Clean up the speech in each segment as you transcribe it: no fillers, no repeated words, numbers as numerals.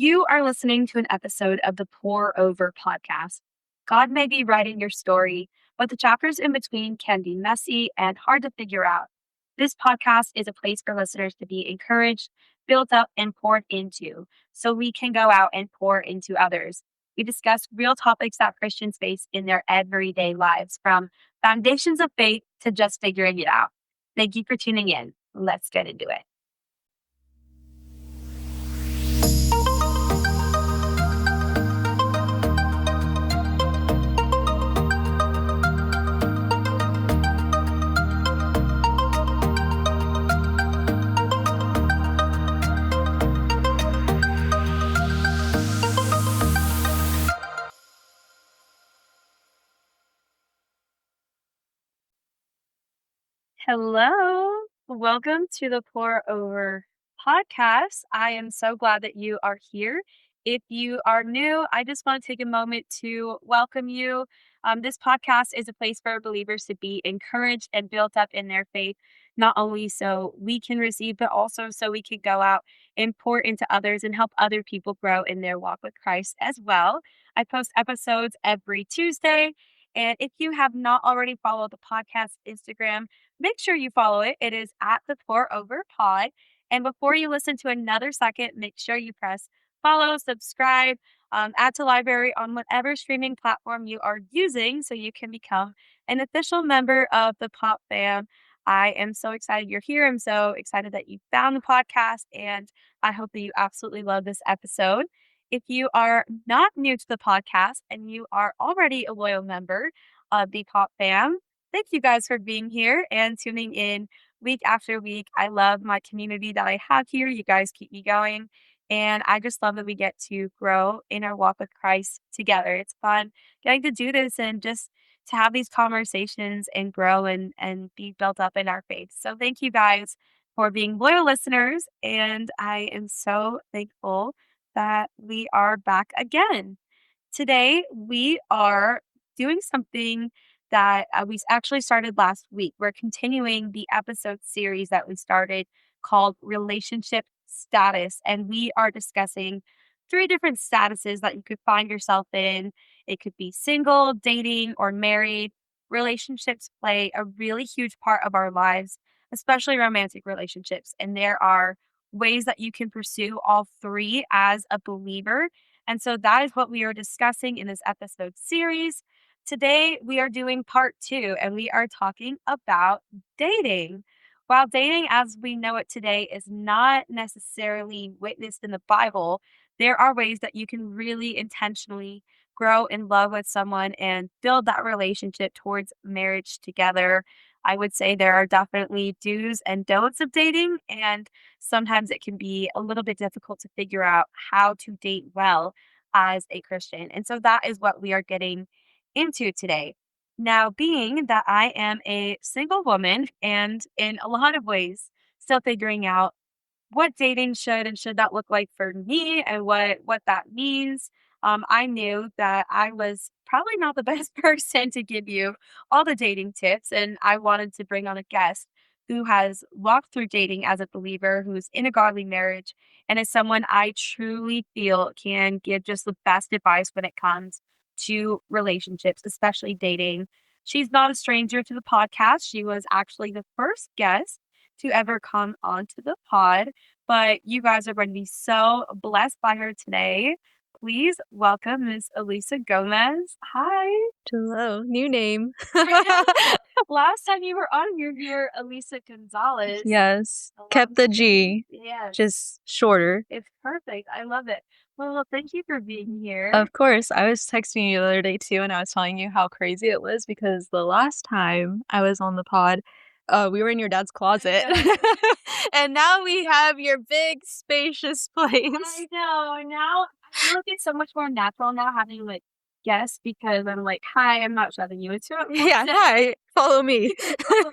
You are listening to an episode of the Pour Over podcast. God may be writing your story, but the chapters in between can be messy and hard to figure out. This podcast is a place for listeners to be encouraged, built up, and poured into so we can go out and pour into others. We discuss real topics that Christians face in their everyday lives, from foundations of faith to just figuring it out. Thank you for tuning in. Let's get into it. Hello. Welcome to the Pour Over podcast. I am so glad that you are here. If you are new, I just want to take a moment to welcome you. This podcast is a place for believers to be encouraged and built up in their faith, not only so we can receive, but also so we can go out and pour into others and help other people grow in their walk with Christ as well. I post episodes every Tuesday. And if you have not already followed the podcast Instagram, make sure you follow it. It is at the Pour Over Pod. And before you listen to another second, make sure you press follow, subscribe, add to library on whatever streaming platform you are using so you can become an official member of the Pop Fam. I am so excited you're here. I'm so excited that you found the podcast, and I hope that you absolutely love this episode. If you are not new to the podcast and you are already a loyal member of the Pop Fam, thank you guys for being here and tuning in week after week. I love my community that I have here. You guys keep me going. And I just love that we get to grow in our walk with Christ together. It's fun getting to do this and just to have these conversations and grow and be built up in our faith. So thank you guys for being loyal listeners. And I am so thankful that we are back again. Today, we are doing something that we actually started last week. We're continuing the episode series that we started called Relationship Status, and we are discussing three different statuses that you could find yourself in. It could be single, dating, or married. Relationships play a really huge part of our lives, especially romantic relationships, and there are ways that you can pursue all three as a believer. And so that is what we are discussing in this episode series. Today, we are doing part 2, and we are talking about dating. While dating as we know it today is not necessarily witnessed in the Bible, there are ways that you can really intentionally grow in love with someone and build that relationship towards marriage together. I would say there are definitely do's and don'ts of dating, and sometimes it can be a little bit difficult to figure out how to date well as a Christian. And so that is what we are getting into today. Now, being that I am a single woman and in a lot of ways still figuring out what dating should and should not look like for me and what that means. I knew that I was probably not the best person to give you all the dating tips, and I wanted to bring on a guest who has walked through dating as a believer, who's in a godly marriage, and is someone I truly feel can give just the best advice when it comes to relationships, especially dating. She's not a stranger to the podcast. She was actually the first guest to ever come onto the pod, but you guys are going to be so blessed by her today. Please welcome Miss Elisa Gomez. Hi. Hello, new name. Last time you were on, you're Elisa Gonzalez. Yes, kept the G, Yeah, just shorter. it's perfect. I love it. Well, thank you for being here. Of course, I was texting you the other day too, and I was telling you how crazy it was because the last time I was on the pod, we were in your dad's closet, and now we have your big, spacious place. I know. Now I feel like it's so much more natural now having like guests because I'm like, hi, I'm not shoving you into it. Yeah, hi, follow me.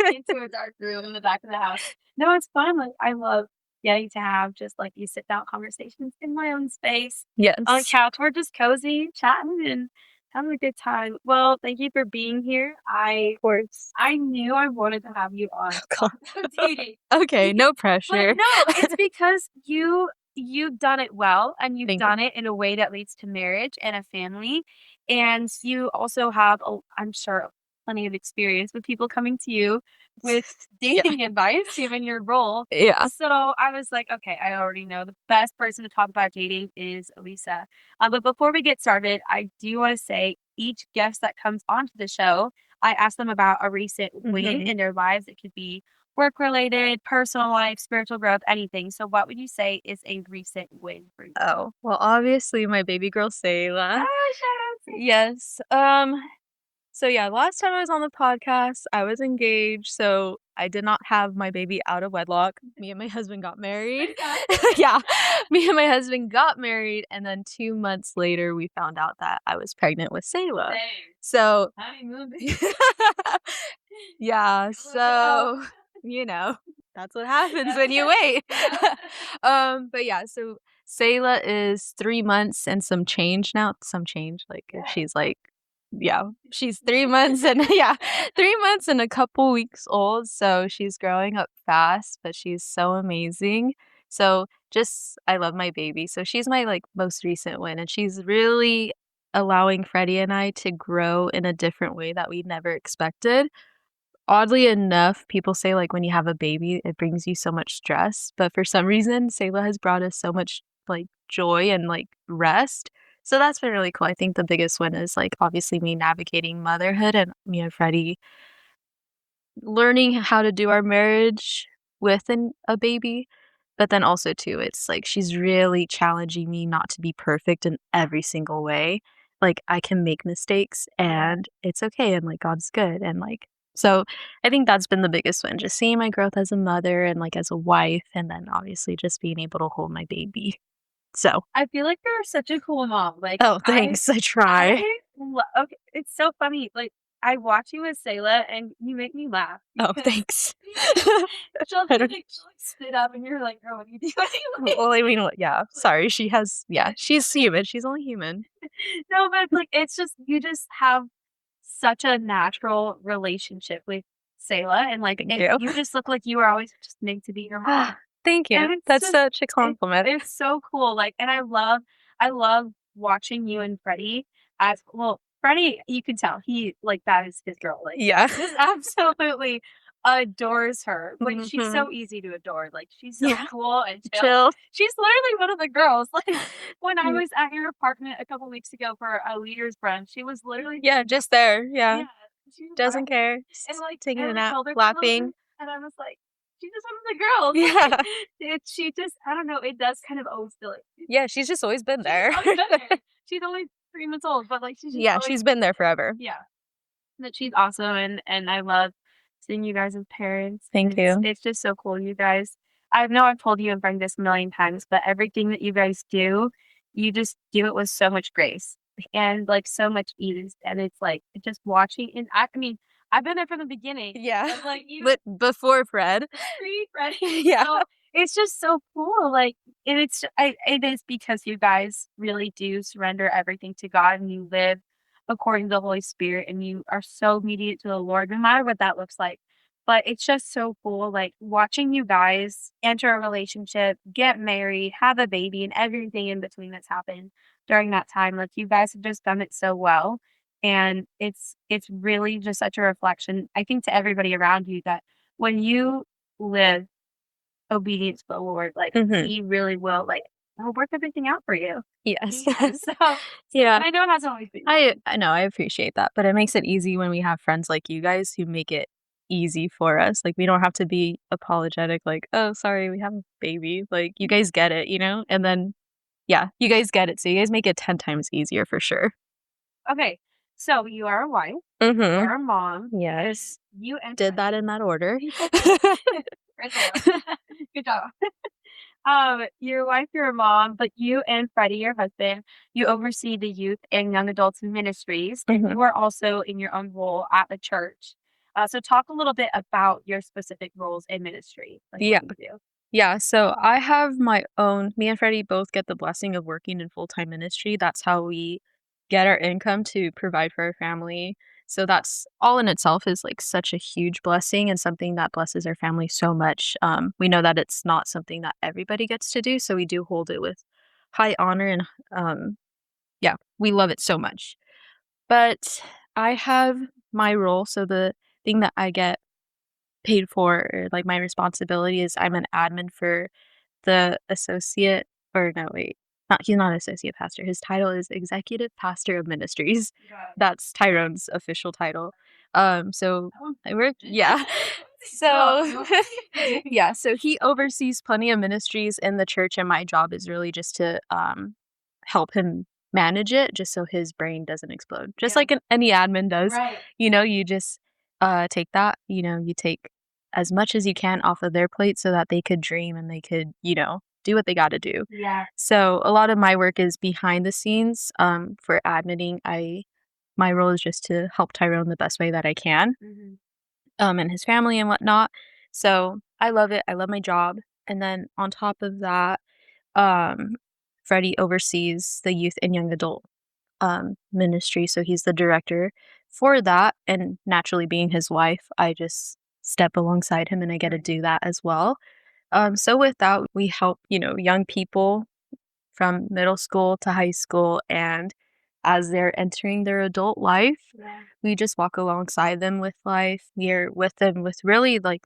Into a dark room in the back of the house. No, it's fun. Like I love getting to have just like these sit down conversations in my own space Yes, on the couch. We're just cozy, chatting, and having a good time. Well, thank you for being here. of course. I knew I wanted to have you on God. dating. Okay, no But pressure. no, it's because you you've done it well, and you've Thank you. done it in a way that leads to marriage and a family, and you also have, I'm sure, plenty of experience with people coming to you with Yeah. dating advice given your role. Yeah. So I was like, "Okay, I already know the best person to talk about dating is Elisa." But before we get started, I do wanna say each guest that comes onto the show, I ask them about a recent win Mhm. in their lives. It could be work related, personal life, spiritual growth, anything. So what would you say is a recent win for you? Oh, well, obviously my baby girl Sayla. Oh, shout out to Yes. So yeah, last time I was on the podcast, I was engaged, so I did not have my baby out of wedlock. Me and my husband got married. Congrats. Yeah. Me and my husband got married, and then 2 months later, we found out that I was pregnant with Sayla. Same. So Honeymoon. yeah, so, you know, that's what happens when you wait. Yeah. But yeah, so Sayla is 3 months and some change now. Some change, like, if Yeah. she's, like yeah, she's 3 months and yeah, 3 months and a couple weeks old, so she's growing up fast, but she's so amazing. So, just I love my baby, so she's my, like, most recent win, and she's really allowing Freddie and I to grow in a different way that we never expected. Oddly enough, people say, like, when you have a baby, it brings you so much stress, but for some reason, Sayla has brought us so much, like, joy and, like, rest. So that's been really cool. I think the biggest one is, like, obviously me navigating motherhood and me and Freddie learning how to do our marriage with a baby, but then also too, it's like she's really challenging me not to be perfect in every single way. Like, I can make mistakes and it's okay, and, like, God's good, and, like so I think that's been the biggest one, just seeing my growth as a mother and, like, as a wife, and then obviously just being able to hold my baby. So I feel like you're such a cool mom. Like oh, thanks, I try. okay, it's so funny. Like I watch you with Sayla and you make me laugh Oh, because thanks. I don't she'll like sit up and you're like, "Girl, what are you doing?" well, I mean, yeah, Like, sorry, she has yeah, she's human, she's only human. no, but it's like it's just you just have such a natural relationship with Sayla and like Thank you. you just look like you were always just made to be your mom. Thank you. And it's That's just such a compliment. it's so cool, like and I love watching you and Freddie as well, Freddie, you can tell he like, that is his girl, like, Yeah. he just absolutely adores her, like, she's Mhm. so easy to adore, like, she's so Yeah. cool and chill. Chill. She's literally one of the girls, like, when I Mm, was at your apartment a couple weeks ago for a leaders brunch, she was literally yeah, just there, yeah. yeah, she was Doesn't right care. and, like Taking and a I nap, held her for a little bit, laughing. and I was like, "She's just one of the girls." Like, Yeah. she just I don't know, it does kind of always feel like Yeah, she's just always been she's just there. always been there. She's only 3 months old, but, like, she's just Yeah, always she's been there forever. yeah, that she's awesome, and I love seeing you guys as parents. Thank you. It's just so cool, you guys. I know I've told you and Frank this a million times, but everything that you guys do, you just do it with so much grace and, like, so much ease, and it's, like, just watching and I mean, I've been there from the beginning, Yeah. of, like, you But before Fred. pre-Freddie, Yeah. so it's just so cool, like, and it is because you guys really do surrender everything to God and you live according to the Holy Spirit and you are so obedient to the Lord, no matter what that looks like. But it's just so cool, like, watching you guys enter a relationship, get married, have a baby, and everything in between that's happened during that time, like, you guys have just done it so well, and it's really just such a reflection, I think, to everybody around you that when you live obedient to the Lord, like, Mhm. He really will, like, He'll work everything out for you. Yes. He has, so Yeah. and I know it hasn't always been I know, I appreciate that, but it makes it easy when we have friends like you guys who make it easy for us, like, we don't have to be apologetic, like, "Oh, sorry, we have a baby," like, you guys get it, you know? And then yeah, you guys get it, so you guys make it 10 times easier for sure. okay, so you are a wife, you Mhm. are a mom, and Yes. you and Did that in that order. Great job. Good job. You're a wife, you're a mom, but you and Freddie, your husband, you oversee the youth and young adults ministries, and Mhm. you are also in your own role at the church. So talk a little bit about your specific roles in ministry, like what Yeah. you do. Yeah, so I have my own me and Freddie both get the blessing of working in full-time ministry, that's how we get our income to provide for our family. So that's all in itself is like such a huge blessing and something that blesses our family so much. We know that it's not something that everybody gets to do, so we do hold it with high honor and yeah, we love it so much. But I have my role, so the thing that I get paid for, or like my responsibility is I'm an admin for the associate or no, wait, not he's not associate pastor. His title is executive pastor of ministries. That's Tyrone's official title. So I work, yeah. So yeah, so he oversees plenty of ministries in the church, and my job is really just to help him manage it, just so his brain doesn't explode, just like any admin does. Right. You just take that. You take as much as you can off of their plate so that they could dream and they could, do what they got to do. Yeah. So a lot of my work is behind the scenes. For admitting, my role is just to help Tyrone the best way that I can, and his family and whatnot. So I love it. I love my job. And then on top of that, um, Freddie oversees the youth and young adult ministry. So he's the director for that. And naturally, being his wife, I just step alongside him and I get to do that as well. So with that, we help, young people from middle school to high school. And as they're entering their adult life, we just walk alongside them with life. We're with them with really like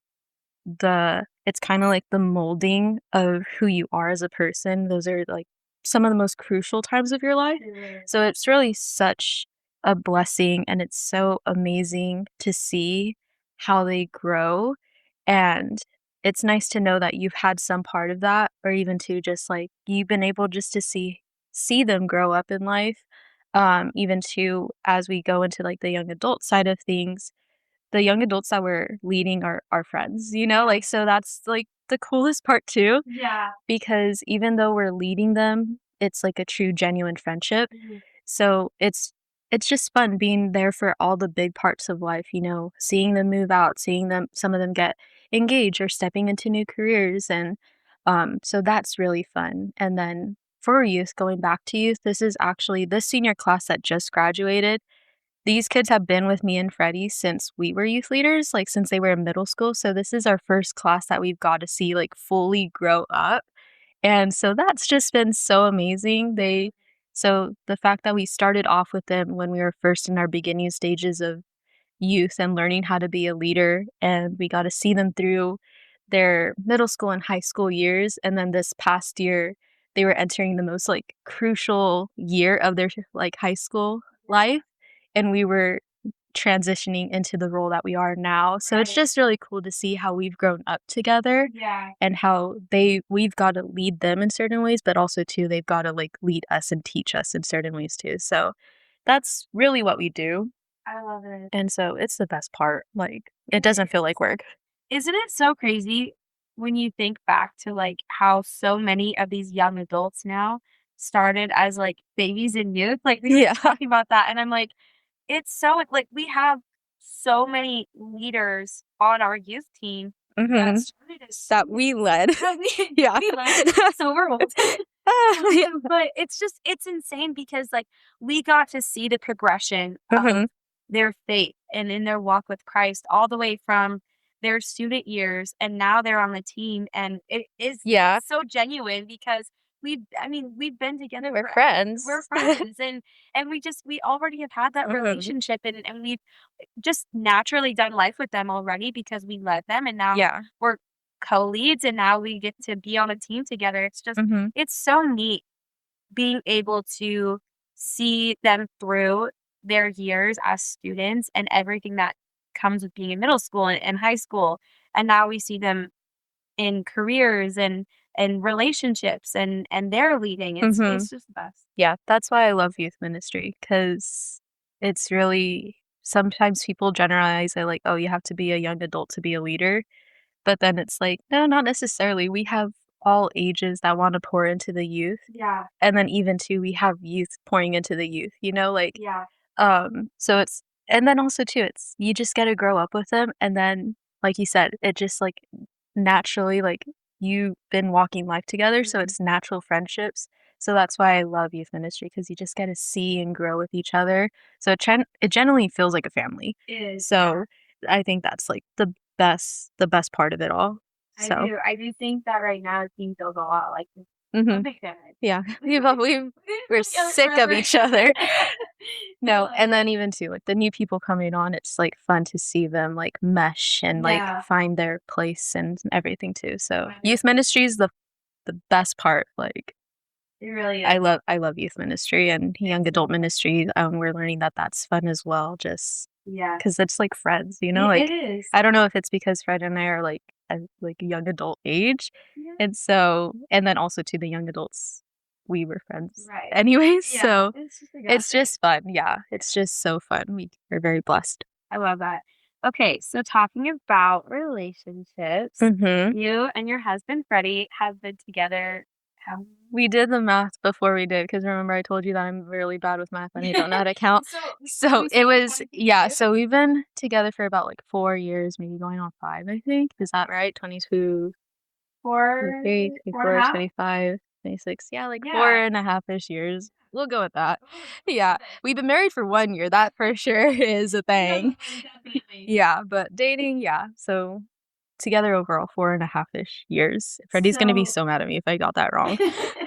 it's kind of like the molding of who you are as a person. Those are like some of the most crucial times of your life. So it's really such a blessing and it's so amazing to see how they grow. And it's nice to know that you've had some part of that, or even to just like you've been able just to see them grow up in life. Even to as we go into like the young adult side of things, the young adults that we're leading are our friends, like, so that's, like, the coolest part too. Yeah. Because even though we're leading them, it's, like, a true genuine friendship. So it's just fun being there for all the big parts of life, seeing them move out, seeing some of them get engaged or stepping into new careers, and, so that's really fun. And then for youth, going back to youth, this is actually this senior class that just graduated. These kids have been with me and Freddie since we were youth leaders, like, since they were in middle school, so this is our first class that we've got to see, like, fully grow up, and so that's just been so amazing. So the fact that we started off with them when we were first in our beginning stages of youth and learning how to be a leader, and we got to see them through their middle school and high school years, and then this past year, they were entering the most, like, crucial year of their, like, high school life, and we were transitioning into the role that we are now. So it's just really cool to see how we've grown up together. Yeah. And how we've got to lead them in certain ways, but also too they've got to like lead us and teach us in certain ways too. So that's really what we do. I love it. And so it's the best part. Like it doesn't feel like work. Isn't it so crazy when you think back to, like, how so many of these young adults now started as, like, babies and youth? Like, we were talking about that, and I'm like, it's so like, we have so many leaders on our youth team that Mhm. started as That we led. Yeah. we led, so we're old. Yeah. But it's insane because, like, we got to see the progression of Mhm. their faith and in their walk with Christ all the way from their student years, and now they're on the team, and it is Yeah. so genuine because we've been together We're forever. friends. We're friends, and we already have had that Mhm. relationship, and we've just naturally done life with them already because we led them, and now Yeah. we're co-leads, and now we get to be on a team together. Mhm. It's so neat being able to see them through their years as students and everything that comes with being in middle school and high school. And now we see them in careers and relationships and they're leading. Mhm. It's just the best. Yeah, that's why I love youth ministry because it's really sometimes people generalize it like, "Oh, you have to be a young adult to be a leader." But then it's like, no, not necessarily. We have all ages that wanna pour into the youth, Yeah. and then even too, we have youth pouring into the youth, like, Yeah. so it's and then also too, it's you just gotta grow up with them, and then, like you said, it just, like, naturally, like you've been walking life together, so Mhm. it's natural friendships. So that's why I love youth ministry because you just get to see and grow with each other. So it generally feels like a family. It is, yeah. So I think that's like the best part of it all. I So, do. I do think that right now it seems feels a lot like a mhm. big family. Yeah. We've been We're together sick of forever. each other. I No, love and it. then even too, like the new people coming on, it's like fun to see them like mesh and like Yeah, find their place and everything too. So youth 100%. ministry is the best part. Like It really is. I love youth ministry and young It's so adult fun. ministry. We're learning that that's fun as well, just Yeah. because it's like friends, you know. It Like is. I don't know if it's because Fred and I are like young adult age, Yeah. and so and then also to the young adults, we were friends Right. anyways. Yeah. So It's just a good it's thing. just fun. Yeah, it's just so fun. We are very blessed. I love that. Okay, so talking about relationships, Mhm. you and your husband Freddie have been together how We did the math before we did because remember I told you that I'm really bad with math and I don't know how to count. So So we say it like was yeah, 2022? so we've been together for about like 4 years, maybe going on 5, I think. Is that right? 22, Four, 23, four and a 24, half? 25, 26. Yeah, like four Yeah. and a half ish years. We'll go with that. Oh, Yeah. perfect. We've been married for 1 year. That for sure is a thing. Definitely, definitely. Yeah, but dating, yeah. So together overall 4 and a half ish years. Freddie's gonna be So so mad at me if I got that wrong,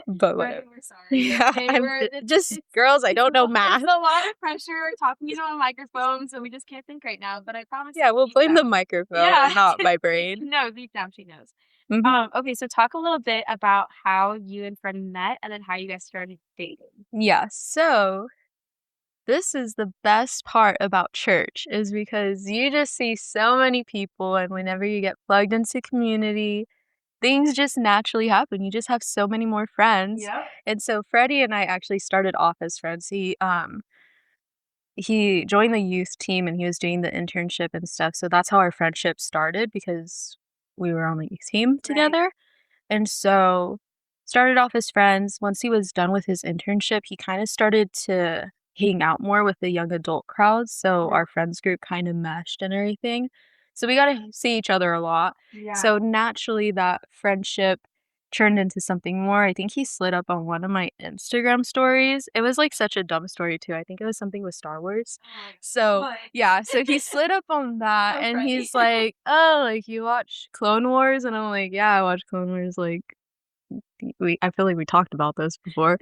but Right, whatever. we're sorry. It's Yeah, okay. just girls, I don't know It's math. a lot of pressure talking into a microphone, so we just can't think right now. But I promise Yeah, you, we'll deep blame the down, microphone yeah, and not my brain. no, deep down she knows. Mhm. Okay, so talk a little bit about how you and Freddie met, and then how you guys started dating. Yeah, so this is the best part about church is because you just see so many people and whenever you get plugged into community, things just naturally happen. You just have so many more friends. Yep. And so Freddie and I actually started off as friends. He joined the youth team and he was doing the internship and stuff. So that's how our friendship started because we were on the youth team Right. together. And so, started off as friends. Once he was done with his internship, he kinda started to hang out more with the young adult crowd, so Mhm. our friends group kinda meshed and everything. So we got to see each other a lot. Yeah. So naturally, that friendship turned into something more. I think he slid up on one of my Instagram stories. It was, like, such a dumb story too. I think it was something with Star Wars. Oh my So, god. yeah, so he slid up on that, So and Freddie. he's like, "Oh, like, you watch Clone Wars?" And I'm like, "Yeah, I watch Clone Wars." Like, we I feel like we talked about this before.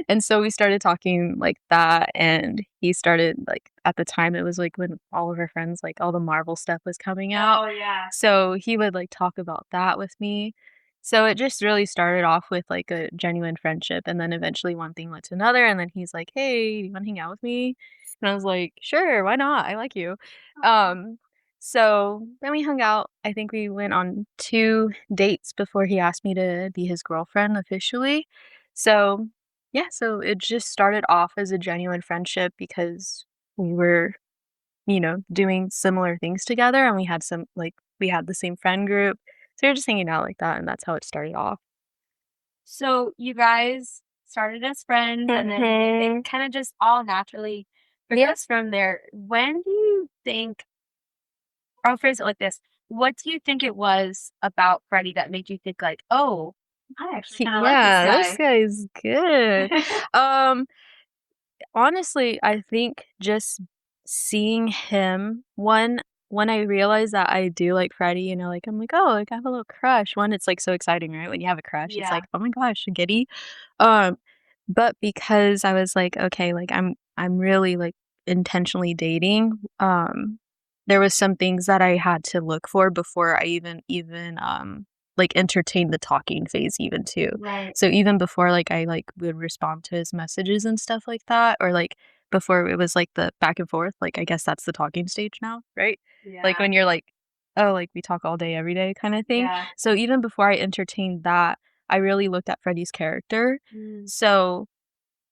And so we started talking like that, and he started like at the time, it was like when all of our friends, like all the Marvel stuff was coming out. Oh yeah. So he would like talk about that with me. So it just really started off with like a genuine friendship, and then eventually one thing led to another, and then he's like, "Hey, do you wanna hang out with me?" And I was like, "Sure, why not? I like you." Aw. Um, so then we hung out. I think we went on 2 dates before he asked me to be his girlfriend officially. So, yeah, so it just started off as a genuine friendship because we were, doing similar things together and we had we had the same friend group. So we were just hanging out like that and that's how it started off. So you guys started as friends, and then it Mhm. kind of just all naturally Yeah. progressed from there. When do you think, or I'll phrase it like this, what do you think it was about Freddie that made you think like, oh, I actually kind of like this Yeah, this guy? guy's good. Um, Honestly, I think just seeing him, when I realized that I do like Freddie, like, I'm like, "Oh, like, I have a little crush." One, it's, like, so exciting, right? When you have a crush, it's Yeah, like, "Oh my gosh, giddy." Um, but because I was like, "Okay, like, I'm really, like, intentionally dating," there was some things that I had to look for before I like, entertained the talking phase even too. right. So even before, like, I, like, would respond to his messages and stuff like that, or, like, before it was, like, the back and forth, like, I guess that's the talking stage now, right? Like, Yeah, when you're like, "Oh, like, we talk all day, every day," kinda thing. yeah. So even before I entertained that, I really looked at Freddie's character. Mm, So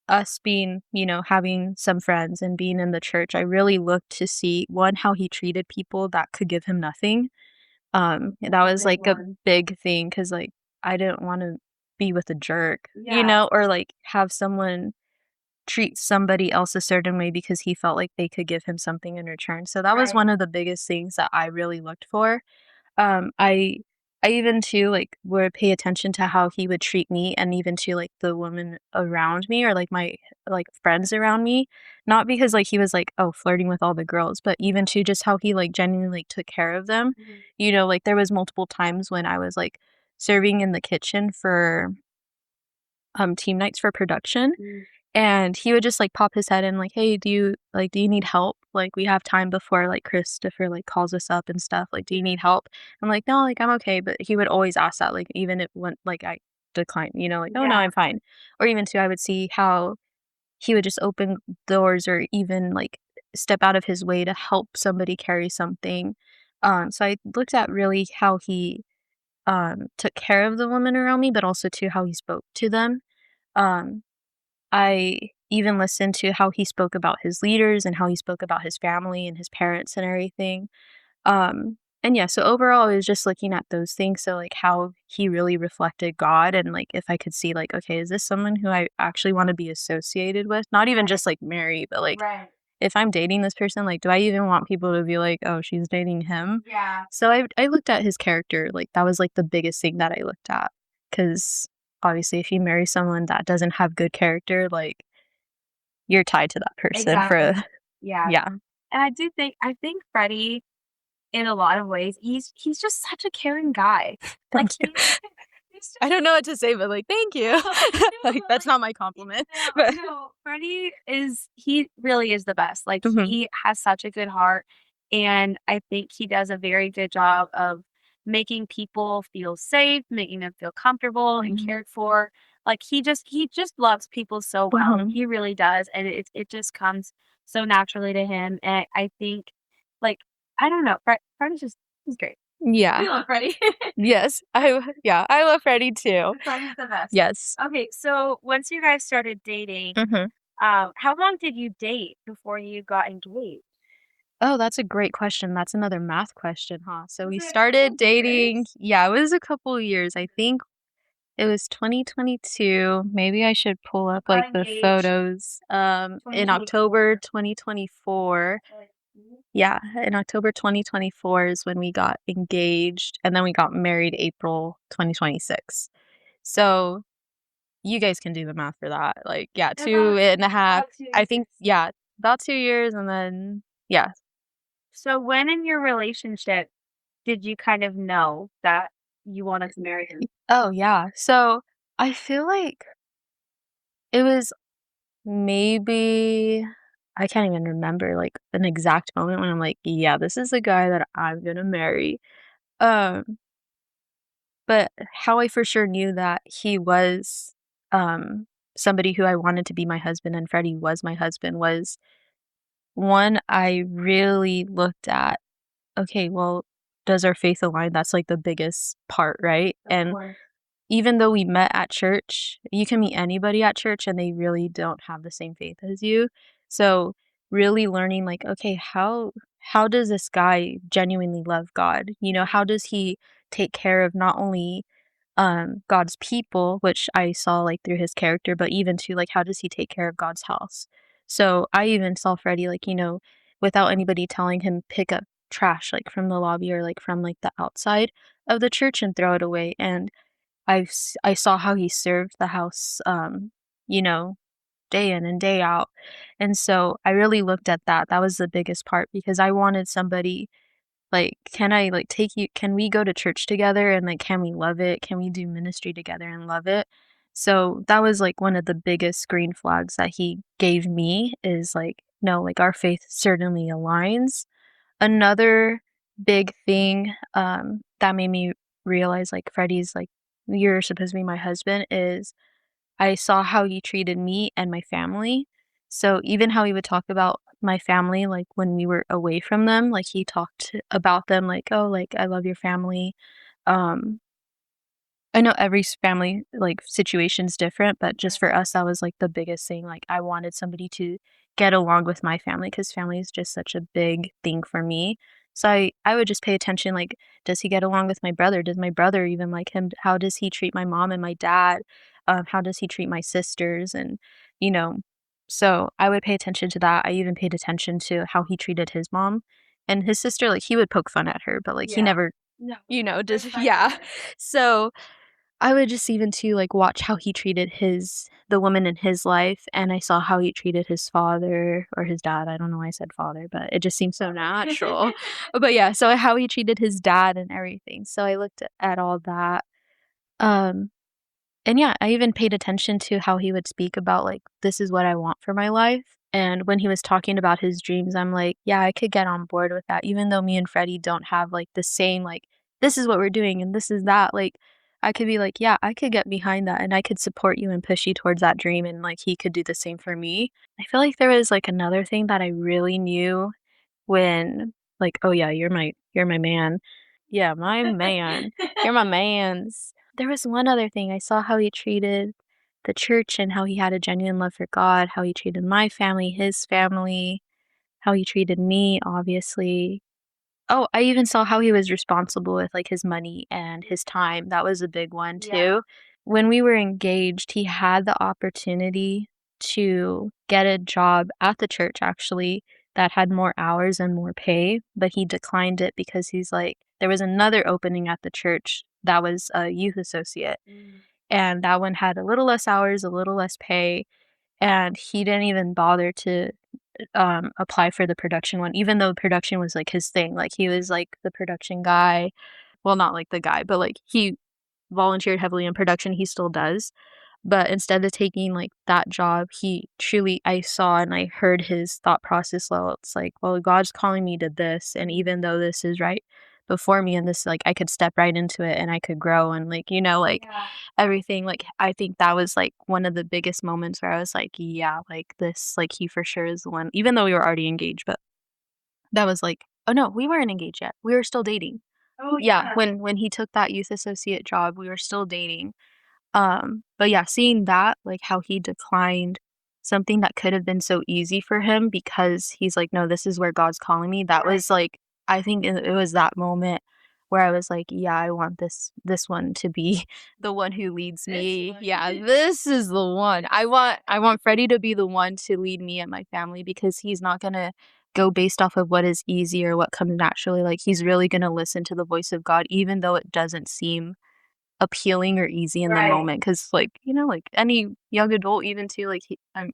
us being, having some friends and being in the church, I really looked to see, 1, how he treated people that could give him nothing. that's That a was, big like, a one. big thing because like, I didn't wanna be with a jerk, Yeah, or, like, have someone treat somebody else a certain way because he felt like they could give him something in return, so that was right. one of the biggest things that I really looked for. I I even too, like, would pay attention to how he would treat me and even to, like, the women around me or, like, my, like, friends around me. Not because, like, he was, like, oh, flirting with all the girls, but even to just how he, like, genuinely, like, took care of them. Mhm. You know, like, there was multiple times when I was, like, serving in the kitchen for, team nights for production, Mm. and he would just, like, pop his head in like, "Hey, do you need help? Like, we have time before, like, Christopher, like, calls us up and stuff, like, do you need help?" I'm like, "No, like, I'm okay," but he would always ask that, like, even if when, like, I decline, you know, like, "Oh, no, Yeah. I'm fine." Or even too, I would see how he would just open doors or even, like, step out of his way to help somebody carry something. So I looked at really how he, took care of the women around me, but also too how he spoke to them. Um I even listened to how he spoke about his leaders and how he spoke about his family and his parents and everything. And yeah, so overall, I was just looking at those things. So, like, how he really reflected God, and like, if I could see, like, okay, is this someone who I actually want to be associated with? Not even Right. just like marry, but like, Right. if I'm dating this person, like, do I even want people to be like, oh, she's dating him? Yeah. So I looked at his character. Like, that was like the biggest thing that I looked at. Because obviously, if you marry someone that doesn't have good character, like, you're tied to that person for Exactly. Yeah. yeah. And I think Freddie, in a lot of ways, he's just such a caring guy. Like, Thank you. he's I just don't know what to say, but, like, thank you. no, Like, but, that's like, not my compliment, no, but no, Freddie he really is the best. Like, mhm, he has such a good heart, and I think he does a very good job of making people feel safe, making them feel comfortable and mhm, cared for. Like, he just loves people so well. mhm. He really does, and it just comes so naturally to him, and I think, like, I don't know, Freddie's just he's great. Yeah. We love Freddie. Yes. Yeah, I love Freddie too. Freddie's the best. Yes. Okay, so once you guys started dating, Mhm. how long did you date before you got engaged? Oh, that's a great question. That's another math question, huh? So Was we it a couple started of dating, years? yeah, it was a couple years. I think it was 2022. Maybe I should pull up, Got like, the engaged photos, in October 2024. 2024. Okay. Mhm. Yeah, in October 2024 is when we got engaged, and then we got married April 2026. So, you guys can do the math for that, like, yeah, About 2 and a half. about 2 I think years. yeah, about 2 years and then yeah. So when in your relationship did you kind of know that you wanted to marry him? Oh, yeah. So, I feel like it was maybe I can't even remember, like, an exact moment when I'm like, "Yeah, this is the guy that I'm gonna marry." Um But how I for sure knew that he was, somebody who I wanted to be my husband and Freddie was my husband was, 1, I really looked at, okay, well, does our faith align? That's, like, the biggest part, right? Of And course. even though we met at church, you can meet anybody at church and they really don't have the same faith as you. So, really learning, like, okay, how does this guy genuinely love God? You know, how does he take care of not only God's people, which I saw, like, through his character, but even to, like, how does he take care of God's house? So, I even saw Freddie, like, you know, without anybody telling him, pick up trash, like, from the lobby or, like, from, like, the outside of the church and throw it away, and I saw how he served the house, you know, day in and day out, and so I really looked at that. That was the biggest part because I wanted somebody like, can I, like, take you can we go to church together and, like, can we love it? Can we do ministry together and love it? So, that was, like, one of the biggest green flags that he gave me is, like, no, like, our faith certainly aligns. Another big thing, that made me realize, like, Freddie's, like, "You're supposed to be my husband," is I saw how he treated me and my family. So even how he would talk about my family, like, when we were away from them, like, he talked about them like, "Oh, like, I love your family." Um, I know every family, like, situation's different, but just for us, that was, like, the biggest thing, like, I wanted somebody to get along with my family because family is just such a big thing for me. So I would just pay attention, like, does he get along with my brother? Does my brother even like him? How does he treat my mom and my dad? How does he treat my sisters? And, you know, so I would pay attention to that. I even paid attention to how he treated his mom and his sister, like, he would poke fun at her, but, like, he Yeah. never No, just yeah. So I would just even too, like, watch how he treated the woman in his life, and I saw how he treated his father or his dad. I don't know why I said father, but it just seems so natural. But yeah, so how he treated his dad and everything. So I looked at all that. Um, and yeah, I even paid attention to how he would speak about, like, "This is what I want for my life." And when he was talking about his dreams, I'm like, "Yeah, I could get on board with that." Even though me and Freddie don't have, like, the same, like, "This is what we're doing and this is that." Like, I could be like, "Yeah, I could get behind that and I could support you and push you towards that dream," and, like, he could do the same for me. I feel like there was, like, another thing that I really knew when, like, "Oh, yeah, you're my man." "Yeah, my man. You're my mans." There was one other thing, I saw how he treated the church and how he had a genuine love for God, how he treated my family, his family, how he treated me, obviously. Oh, I even saw how he was responsible with, like, his money and his time, that was a big one Yeah. too. When we were engaged, he had the opportunity to get a job at the church, actually, that had more hours and more pay, but he declined it because he's like there was another opening at the church that was a youth associate, Mm. and that one had a little less hours, a little less pay, and he didn't even bother to apply for the production one, even though production was, like, his thing, like, he was, like, the production guy. Well, not, like, the guy, but, like, he volunteered heavily in production, he still does, but instead of taking, like, that job, he truly I saw and I heard his thought process well, it's like, "Well, God's calling me to this, and even though this is right before me and this like, I could step right into it and I could grow," and, like, like, Yeah. everything, like, I think that was, like, one of the biggest moments where I was like, "Yeah, like, this like, he for sure is the one," even though we were already engaged, but that was like oh, no, we weren't engaged yet, we were still dating. Oh, Yeah, yeah. when he took that youth associate job, we were still dating. But yeah, seeing that, like, how he declined something that could have been so easy for him because he's like, "No, this is where God's calling me," that Right. was, like I think it was that moment where I was like, "Yeah, I want this one to be the one who leads This me. one. Yeah, this is the one. I want Freddie to be the one to lead me and my family because he's not gonna go based off of what is easy or what comes naturally, like, he's really gonna listen to the voice of God even though it doesn't seem appealing or easy in the Right. moment, cause like, like, any young adult even too, like,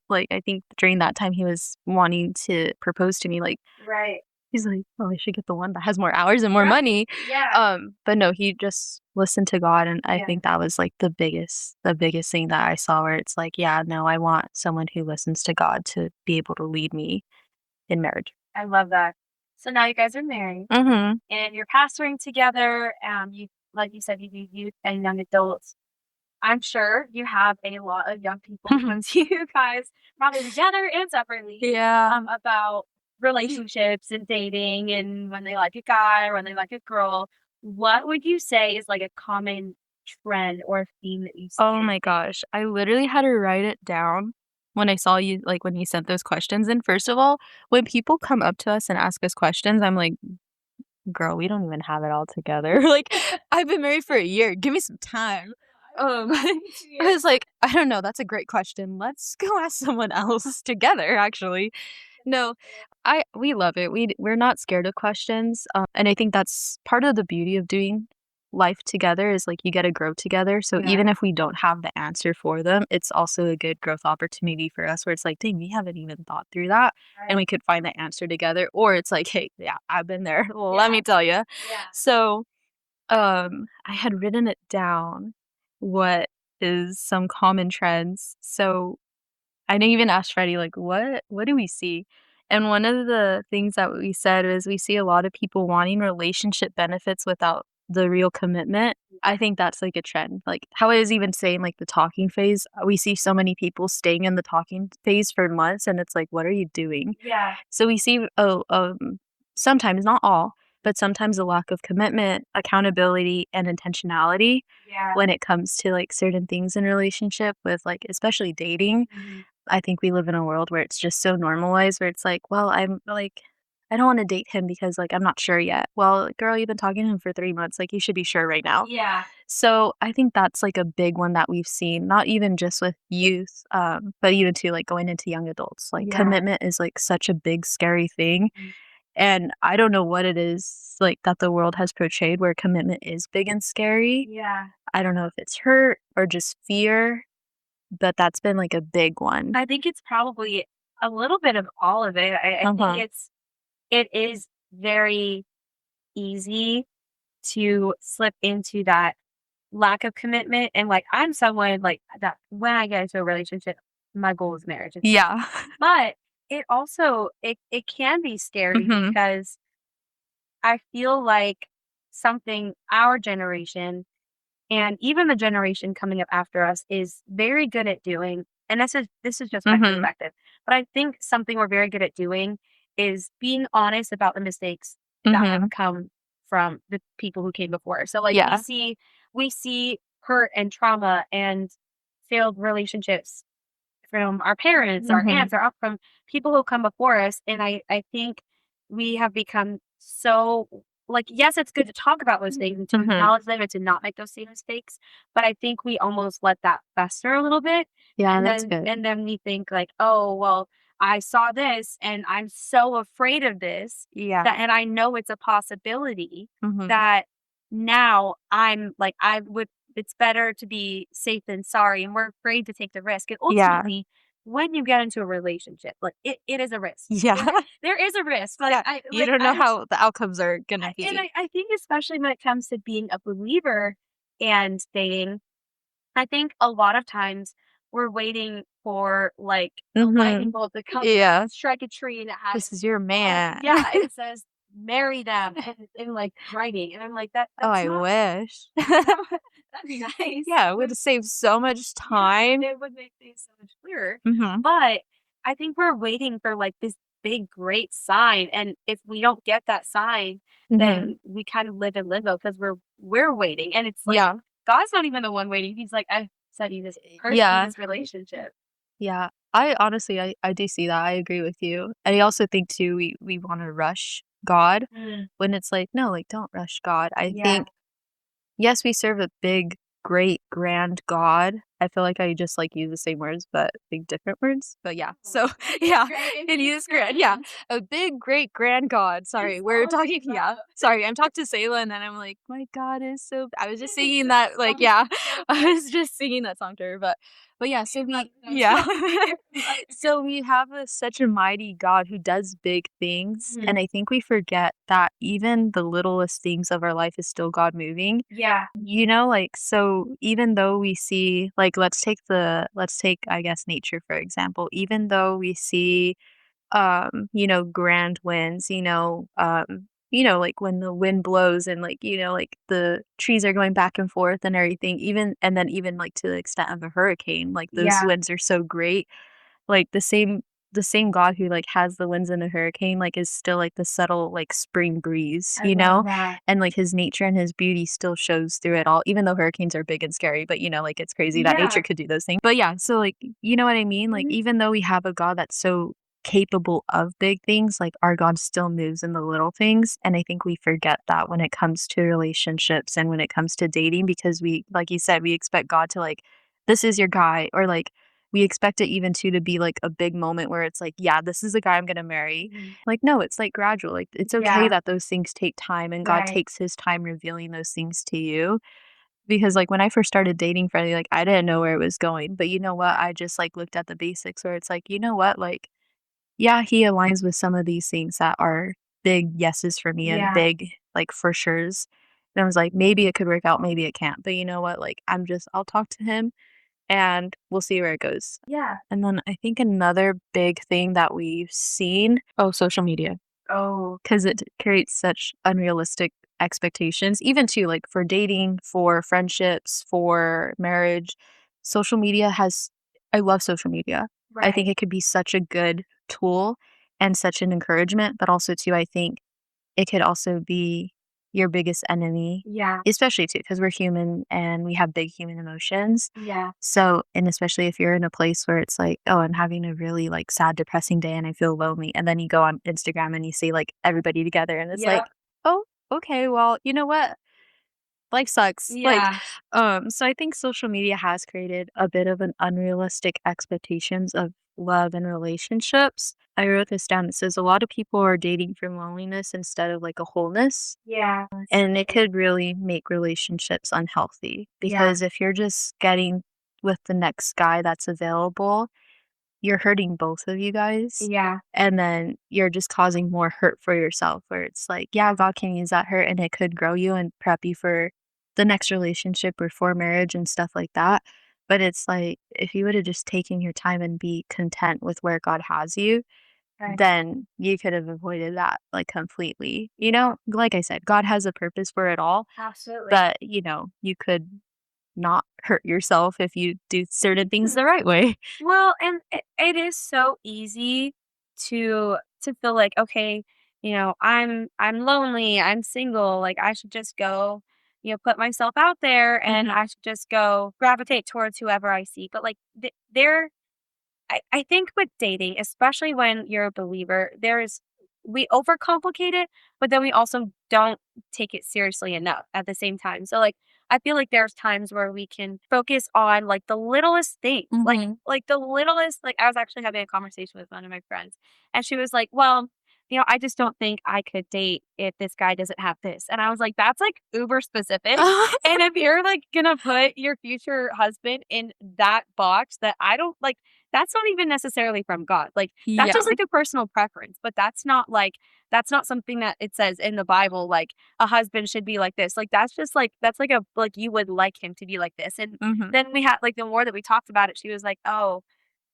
like, I think during that time he was wanting to propose to me, like, Right. he's like, "Oh, I should get the one that has more hours and more Right. money." Yeah. But no, he just listened to God, and I Yeah. think that was, like, the biggest thing that I saw where it's like, "Yeah, no, I want someone who listens to God to be able to lead me in marriage." I love that. So now you guys are married Mhm. and you're pastoring together. You, like you said, you do youth and young adults. I'm sure you have a lot of young people come to you guys, probably together and separately, Yeah. about relationships and dating and when they like a guy or when they like a girl. What would you say is like a common trend or theme that you see Oh in my dating? gosh, I literally had to write it down when I saw you like, when you sent those questions, and first of all, when people come up to us and ask us questions, I'm like, "Girl, we don't even have it all together." Like, "I've been married for a year, give me some time." I was like, "I don't know, that's a great question, let's go ask someone else together, actually." No, I we love it. We're not scared of questions, and I think that's part of the beauty of doing life together is, like, you get to grow together, so Yeah. even if we don't have the answer for them, it's also a good growth opportunity for us where it's like, "Dang, we haven't even thought through that," and Right. we could find the answer together, or it's like, "Hey, yeah, I've been there, let Yeah. me tell you." Yeah. So, I had written it down, what is some common trends, so I didn't even ask Freddie, like, "What do we see?" And one of the things that we said is we see a lot of people wanting relationship benefits without the real commitment. I think that's, like, a trend. Like, how I was even saying, like, the talking phase, we see so many people staying in the talking phase for months, and it's like, "What are you doing?" Yeah. So we see, sometimes, not all, but sometimes a lack of commitment, accountability, and intentionality Yeah. when it comes to, like, certain things in relationship with, like, especially dating. Mhm. I think we live in a world where it's just so normalized where it's like, "Well, I'm like, I don't wanna date him because, like, I'm not sure yet." Well, girl, you've been talking to him for 3 months, like, you should be sure right now. Yeah. So, I think that's, like, a big one that we've seen, not even just with youth, but even to, like, going into young adults. Like, Yeah. commitment is, like, such a big scary thing, And I don't know what it is, like, that the world has portrayed where commitment is big and scary. Yeah. I don't know if it's hurt or just fear, but that's been, like, a big one. I think it's probably a little bit of all of it. I think Uh-huh. it is very easy to slip into that lack of commitment, and, like, I'm someone, like, that when I get into a relationship, my goal is marriage, Yeah. but it also it can be scary Mhm. because I feel like something our generation and even the generation coming up after us is very good at doing, and this is just my Mhm. perspective, but I think something we're very good at doing is being honest about the mistakes that have Mhm. come from the people who came before. So, like, Yeah. we see hurt and trauma and failed relationships from our parents, our Mhm. aunts, from people who come before us, and I think we have become so like, yes, it's good to talk about those things and to Mhm. acknowledge them and to not make those same mistakes, but I think we almost let that fester a little bit, Yeah, and that's good. then we think like, "Oh, well, I saw this and I'm so afraid of this Yeah. that and I know it's a possibility Mhm. that now I'm like, I would it's better to be safe than sorry, and we're afraid to take the risk, and Yeah. ultimately, when you get into a relationship, like, it is a risk. Yeah. There is a risk, like, Yeah. You don't know how the outcomes are gonna be. I think especially when it comes to being a believer and dating, I think a lot of times we're waiting for, like, a lightning Mhm. bolt to come Yeah. strike a tree and it has This is your man. yeah, and it says, "Marry them," and like, writing, and I'm like, Oh, that's I not wish. that'd be nice. Yeah, it would save so much Yeah, time. it would make things so much clearer, Mhm. but I think we're waiting for, like, this big, great sign, and if we don't get that sign, Mhm. then we kind of live in limbo because we're waiting, and it's like, Yeah. God's not even the one waiting, he's like, "I sent you this person, Yeah. this relationship." Yeah. I honestly, I do see that, I agree with you. And I also think too, we wanna rush God Mm, when it's like, "No, like, don't rush God." I yeah. think yes, we serve a big, great, grand God. I feel like I just, like, use the same words, but, like, different words, but yeah. Oh, So, big is yeah, great and it he's is grand, yeah. grand. A big, great, grand God. It's Sorry, we're all of the talking yeah. above. Sorry, I'm talking to Selah, and then I'm like, "My God is so" I was just It's singing so that, like, yeah. so I funny. was just singing that song to her, but yeah, so But we no, yeah. totally different. So we have such a mighty God who does big things, Mhm. and I think we forget that even the littlest things of our life is still God moving. Yeah. You know, like, so even though we see like, let's take, I guess, nature, for example. Even though we see, grand winds, like, when the wind blows and, like, like, the trees are going back and forth and everything, even, like, to the extent of a hurricane, like, those Yeah. winds are so great. Like, the same God who, like, has the winds in a hurricane, like, is still, like, the subtle, like, spring breeze, I you love know? that. And, like, his nature and his beauty still shows through it all, even though hurricanes are big and scary, but, like, it's crazy that nature Yeah. could do those things. But, yeah, so, like, you know what I mean? Like, Mhm. even though we have a God that's so capable of big things, like, our God still moves in the little things, and I think we forget that when it comes to relationships and when it comes to dating because we like you said, we expect God to, like, "This is your guy," or, like, we expect it even too to be, like, a big moment where it's like, "Yeah, this is the guy I'm gonna marry." Mhm. Like, no, it's, like, gradual, like, it's okay Yeah. that those things take time and God Right. takes his time revealing those things to you, because, like, when I first started dating Freddie, like, I didn't know where it was going, but you know what? I just, like, looked at the basics where it's like, "You know what? Like, yeah, he aligns with some of these things that are big yeses for me and Yeah. big, like, for sures." And I was like, "Maybe it could work out, maybe it can't." But you know what? Like, I'll talk to him and we'll see where it goes. Yeah. And then I think another big thing that we've seen social media, Oh, because it creates such unrealistic expectations, even too, like, for dating, for friendships, for marriage. Social media has I love social media. I think right. it could be such a good tool and such an encouragement, but also too, I think it could also be your biggest enemy, Yeah. especially too, because 'cause we're human and we have big human emotions. Yeah. So and especially if you're in a place where it's like, "Oh, I'm having a really, like, sad, depressing day and I feel lonely," and then you go on Instagram and you see, like, everybody together and it's like, Yep. "Oh, okay, well, you know what? Life sucks." Like, Yeah. so I think social media has created a bit of an unrealistic expectations of love and relationships. I wrote this down. It says a lot of people are dating for loneliness instead of like a wholeness. Yeah. And it could really make relationships unhealthy Yeah. because if you're just getting with the next guy that's available, you're hurting both of you guys. Yeah. And then you're just causing more hurt for yourself, where it's like, yeah, God can use that hurt and it could grow you and prep you for the next relationship or for marriage and stuff like that. But it's like, if you would have just taken your time and be content with where God has you, Right. then you could have avoided that like completely. You know, like I said, God has a purpose for it all, Absolutely. but you could not hurt yourself if you do certain things the right way. Well, and it is so easy to feel like, okay, I'm lonely, I'm single, like I should just go, put myself out there and Mhm. I should just go gravitate towards whoever I see. But like there I think with dating, especially when you're a believer, we overcomplicate it, but then we also don't take it seriously enough at the same time. So like I feel like there's times where we can focus on like the littlest things. Mhm. Like the littlest like I was actually having a conversation with one of my friends and she was like, "Well, I just don't think I could date if this guy doesn't have this." And I was like, "That's like uber specific." And if you're like gonna put your future husband in that box that I don't like that's not even necessarily from God. Like, that's Yeah. just like a personal preference, but that's not something that it says in the Bible, like, a husband should be like this. Like, that's just like, that's like a, like, you would like him to be like this. And Mhm. then we had, like, the more that we talked about it, she was like, oh,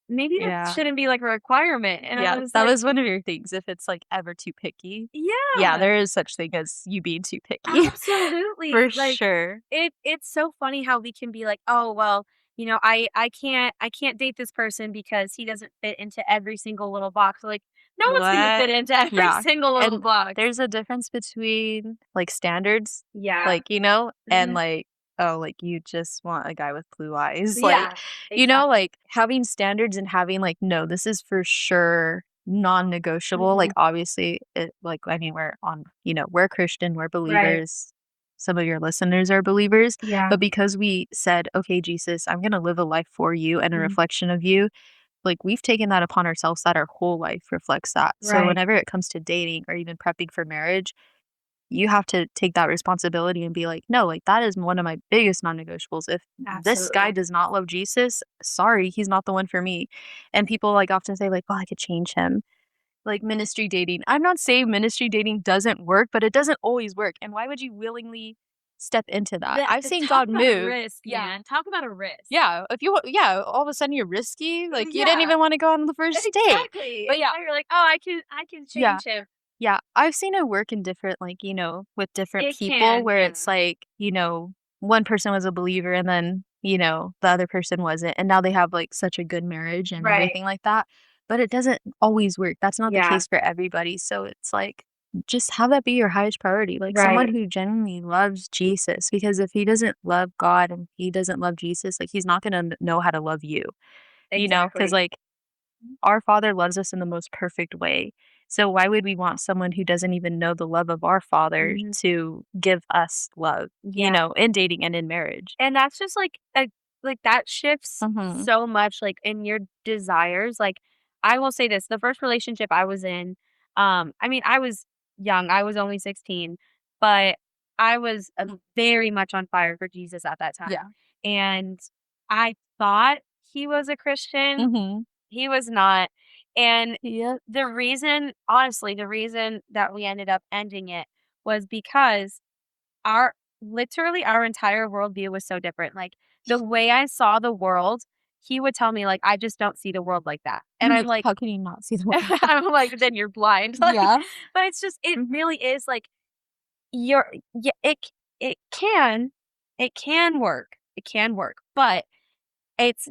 maybe that Yeah. shouldn't be like a requirement. And I Yeah, was that like, was one of your things, if it's, like, ever too picky. Yeah, yeah. there is such thing as you being too picky. For Absolutely. Like sure. it's so funny how we can be like, "Oh, well, I can't date this person because he doesn't fit into every single little box." Like, no one's gonna What? fit into every Yeah, single little and box. there's a difference between, like, standards, Yeah. like, and, Mhm. like, oh, like, you just want a guy with blue eyes, like, Yeah. Exactly. like, having standards and having, like, "No, this is for sure non-negotiable," like, Mhm. obviously, I mean, we're Christian, we're Right. believers, some of your listeners are believers, Yeah. but because we said, "Okay, Jesus, I'm gonna live a life for you and a Mhm. reflection of you," like, we've taken that upon ourselves that our whole life reflects that. So Right. whenever it comes to dating or even prepping for marriage, you have to take that responsibility and be like, "No, like, that is one of my biggest non-negotiables. If this guy Absolutely. does not love Jesus, sorry, he's not the one for me." And people, like, often say, like, "Oh, I could change him." Like, ministry dating. I'm not saying ministry dating doesn't work, but it doesn't always work, and why would you willingly step into that? I've seen Talk God about a move. risk, Yeah. man. Talk about a risk. Yeah, if you yeah, all of a sudden you're risky, like, you didn't Yeah. even wanna go on the first date. Exactly. But And yeah, now you're like, "Oh, I can yeah, change him." yeah, I've seen it work in different, with different It people can, where yeah. it's like, one person was a believer and then, the other person wasn't, and now they have, like, such a good marriage and Right. everything like that, but it doesn't always work. That's not the Yeah. case for everybody, so it's like, just have that be your highest priority, like, someone Right. who genuinely loves Jesus, because if he doesn't love God and he doesn't love Jesus, like, he's not gonna know how to love you, because Exactly. like, our Father loves us in the most perfect way. So why would we want someone who doesn't even know the love of our Father Mhm. to give us love, Yeah. in dating and in marriage? And that's just like that shifts Mhm. so much like in your desires. Like I will say this, the first relationship I was in, I mean, I was young. I was only 16, but I was very much on fire for Jesus at that time. Yeah. And I thought he was a Christian. Mhm. He was not. And Yep. the reason that we ended up ending it was because our literally our entire worldview was so different. Like the way I saw the world, he would tell me like, "I just don't see the world like that." And I'm Like, like how can you not see the world like that? I'm like, "Then you're blind." Like, Yeah. but it's just it Mhm. really is like you're yeah, it can it can work. It can work. But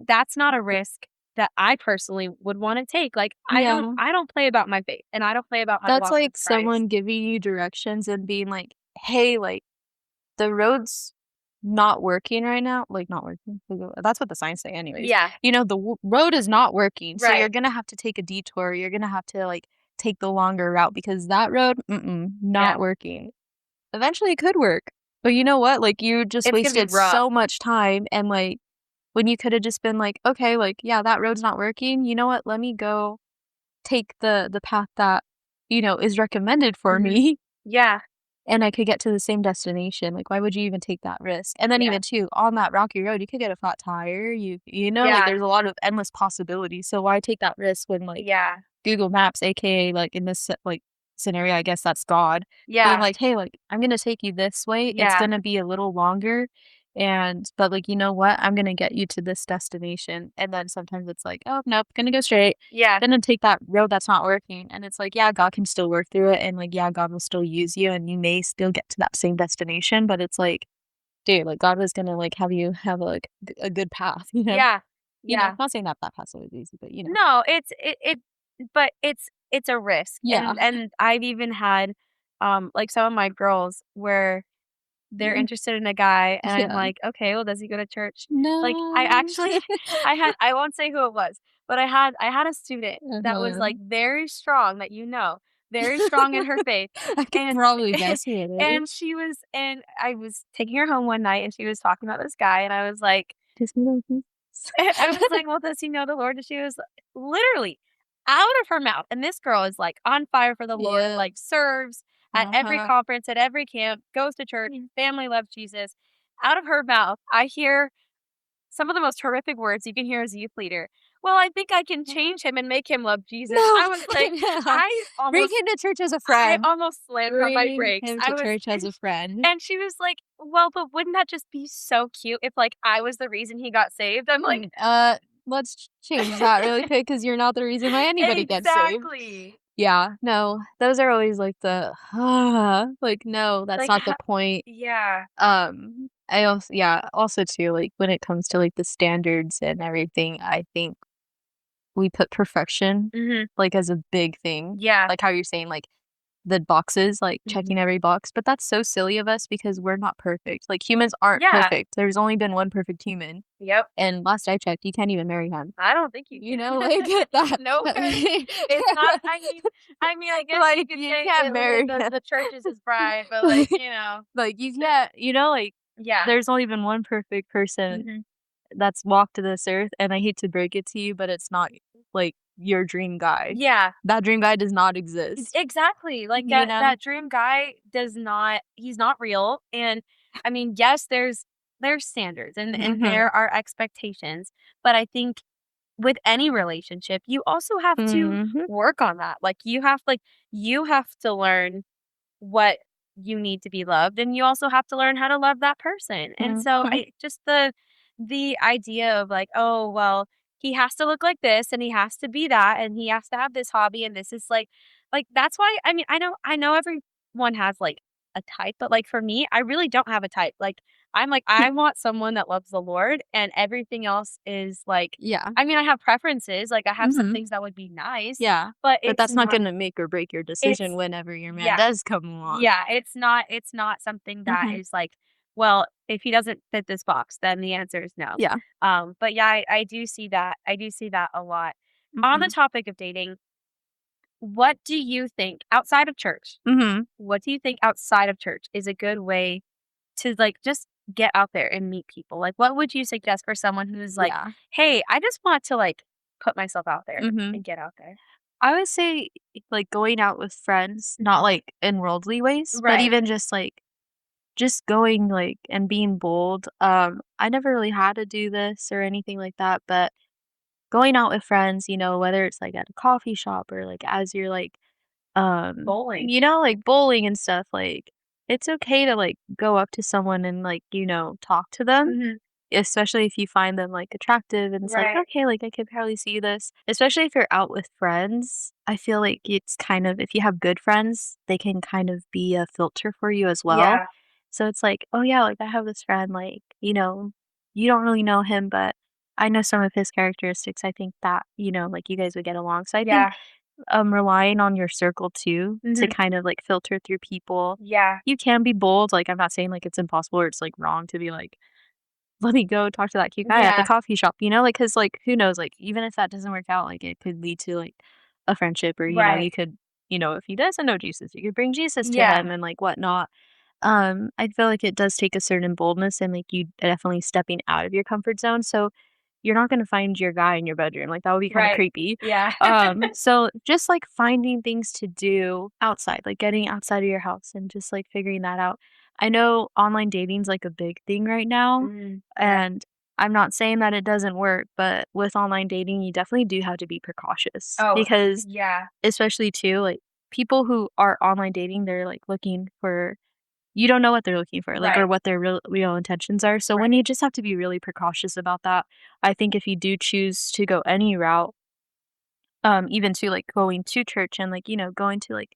that's not a risk that I personally would wanna take. Like Yeah. I don't play about my faith and I don't play about my That's walk with like Christ. someone giving you directions and being like, "Hey, like, the road's not working right now," like, not working, that's what the signs say anyways. Yeah. The road is not working, so you're Right. gonna have to take a detour, you're gonna have to, like, take the longer route because that road, Yeah. not working. Eventually, it could work, but you know what? Like, you just It's gonna be wasted rough. so much time and, like, when you coulda just been like, "Okay, like, yeah, that road's not working, you know what? Let me go take the path that, is recommended for Mhm. me Yeah, and I could get to the same destination. Like, why would you even take that risk? And then yeah, even too, on that rocky road, you could get a flat tire. Like yeah, there's a lot of endless possibilities. So why take that risk when like yeah, Google Maps, aka like in this like scenario, I guess that's God being yeah, like, hey, like I'm gonna take you this way. It's yeah, gonna be a little longer. But like, you know what? I'm gonna get you to this destination. And then sometimes it's like, oh nope, gonna go straight. yeah, Gonna take that road that's not working. And it's like, yeah, God can still work through it and like, yeah, God will still use you and you may still get to that same destination. But it's like, dude, like God was gonna like have you have like a good path, you know? yeah, yeah. Not saying that that path's always easy, but No, but it's a risk, Yeah. and I've even had, like, some of my girls where they're Mm, interested in a guy, and I'm yeah. like, "Okay, well, does he go to church?" Like, I No. actually I won't say who it was, but I had a student that was, Uh-huh. like, very strong that very strong in her faith, I could and probably guess who it is. and I was taking her home one night, and she was talking about this guy, and I was like Just me. I was like, "Well, does he know the Lord?" And she was literally out of her mouth, and this girl is, like, on fire for the Lord, Yeah. like, serves at every Uh-huh. conference, at every camp, goes to church, family loves Jesus. Out of her mouth, I hear some of the most horrific words you can hear as a youth leader. "Well, I think I can change him and make him love Jesus." No. I was like No. I Bring almost him to church as a I friend. almost slammed on my Bring brakes. him I to was church as a friend. and she was like, "Well, but wouldn't that just be so cute if, like, I was the reason he got saved?" I'm like Let's change that really quick because you're not the reason why anybody gets saved. exactly. Yeah, no, those are always like the, like, no, that's Like, not the ho point. yeah. I also yeah, also too, like, when it comes to, like, the standards and everything, I think we put perfection, Mhm. like, as a big thing, Yeah. like how you're saying, like, the boxes, like, checking Mhm. every box, but that's so silly of us because we're not perfect, like, humans aren't Yeah. perfect, there's only been one perfect human, Yep. and last I checked, you can't even marry him. I don't think you You know, can. like, that Nope. It's not I guess you like, could you say can't it like, marry him. the church is his bride, but, like, Like like, you can't like, yeah. there's only been one perfect person Mhm. that's walked this earth, and I hate to break it to you, but it's not, like, your dream guy. Yeah. That dream guy does not exist, Exactly, like, you know? that dream guy does not he's not real, and, I mean, yes, there's standards and Mhm. there are expectations, but I think with any relationship, you also have to Mhm. work on that, like, you have to learn what you need to be loved, and you also have to learn how to love that person, and so Mhm. I just the idea of like, "Oh, well, he has to look like this, and he has to be that, and he has to have this hobby, and this is that's why I mean, I know everyone has, like, a type, but, like, for me, I really don't have a type, like, I'm like, I want someone that loves the Lord, and everything else is, like Yeah. I mean, I have preferences, like, I have some Mhm. things that would be nice, Yeah, but but it's that's not not gonna make or break your decision it's whenever your man yeah. does come along. Yeah, it's not something that Mhm. is like, well, if he doesn't fit this box, then the answer is no. Yeah. But yeah, I do see that. I do see that a lot. On the Mhm. topic of dating, what do you think outside of church? Mhm. What do you think outside of church is a good way to like just get out there and meet people? Like what would you suggest for someone who's like, Yeah. "Hey, I just want to like put myself out there Mhm. and get out there." I would say, like, going out with friends, not, Mhm. like, in worldly ways, but Right. even just, like, just going, like, and being bold. I never really had to do this or anything like that, but going out with friends, whether it's, like, at a coffee shop or, like, as you're, like, Bowling. like, bowling and stuff, like, it's okay to, like, go up to someone and, like, talk to them. Mhm. Especially if you find them, like, attractive and it's like, Right. "Okay, like, I could probably see this." Especially if you're out with friends, I feel like it's kind of if you have good friends, they can kind of be a filter for you as well. Yeah. So it's like, "Oh, yeah, like, I have this friend, like, you don't really know him, but I know some of his characteristics. I think that, like, you guys would get along." So I think, Yeah. relying on your circle too to Mhm. kind of, like, filter through people. Yeah. You can be bold, like, I'm not saying, like, it's impossible or it's, like, wrong to be like, let me go talk to that cute guy at the Yeah. coffee shop, like, cause like, who knows, like, even if that doesn't work out, like, it could lead to, like, a friendship or, Right. you could if he doesn't know Jesus, you could bring Jesus to Yeah. him and, like, whatnot. I feel like it does take a certain boldness and, like, you definitely stepping out of your comfort zone, so you're not gonna find your guy in your bedroom, like, that would be kinda Right. creepy. Yeah. So just, like, finding things to do outside, like, getting outside of your house and just, like, figuring that out. I know online dating's, like, a big thing right now, Yeah. and I'm not saying that it doesn't work, but with online dating, you definitely do have to be precautious Oh, because yeah. especially too, like, people who are online dating, they're, like, looking for you don't know what they're looking for, like, or Right. what their real intentions are, so when Right. you just have to be really precautious about that. I think if you do choose to go any route, even to, like, going to church and, like, going to, like,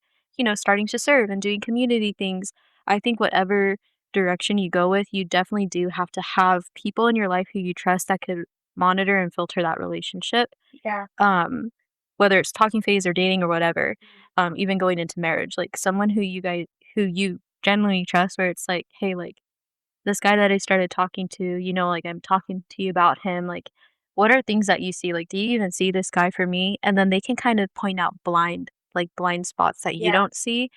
starting to serve and doing community things, I think whatever direction you go with, you definitely do have to have people in your life who you trust that could monitor and filter that relationship, Yeah. um, whether it's talking phase or dating or whatever, even going into marriage, like, someone who you genuinely trust where it's like, "Hey, like, this guy that I started talking to, like, I'm talking to you about him, like, what are things that you see? Like, do you even see this guy for me?" And then they can kind of point out blind spots that you Yeah. don't see,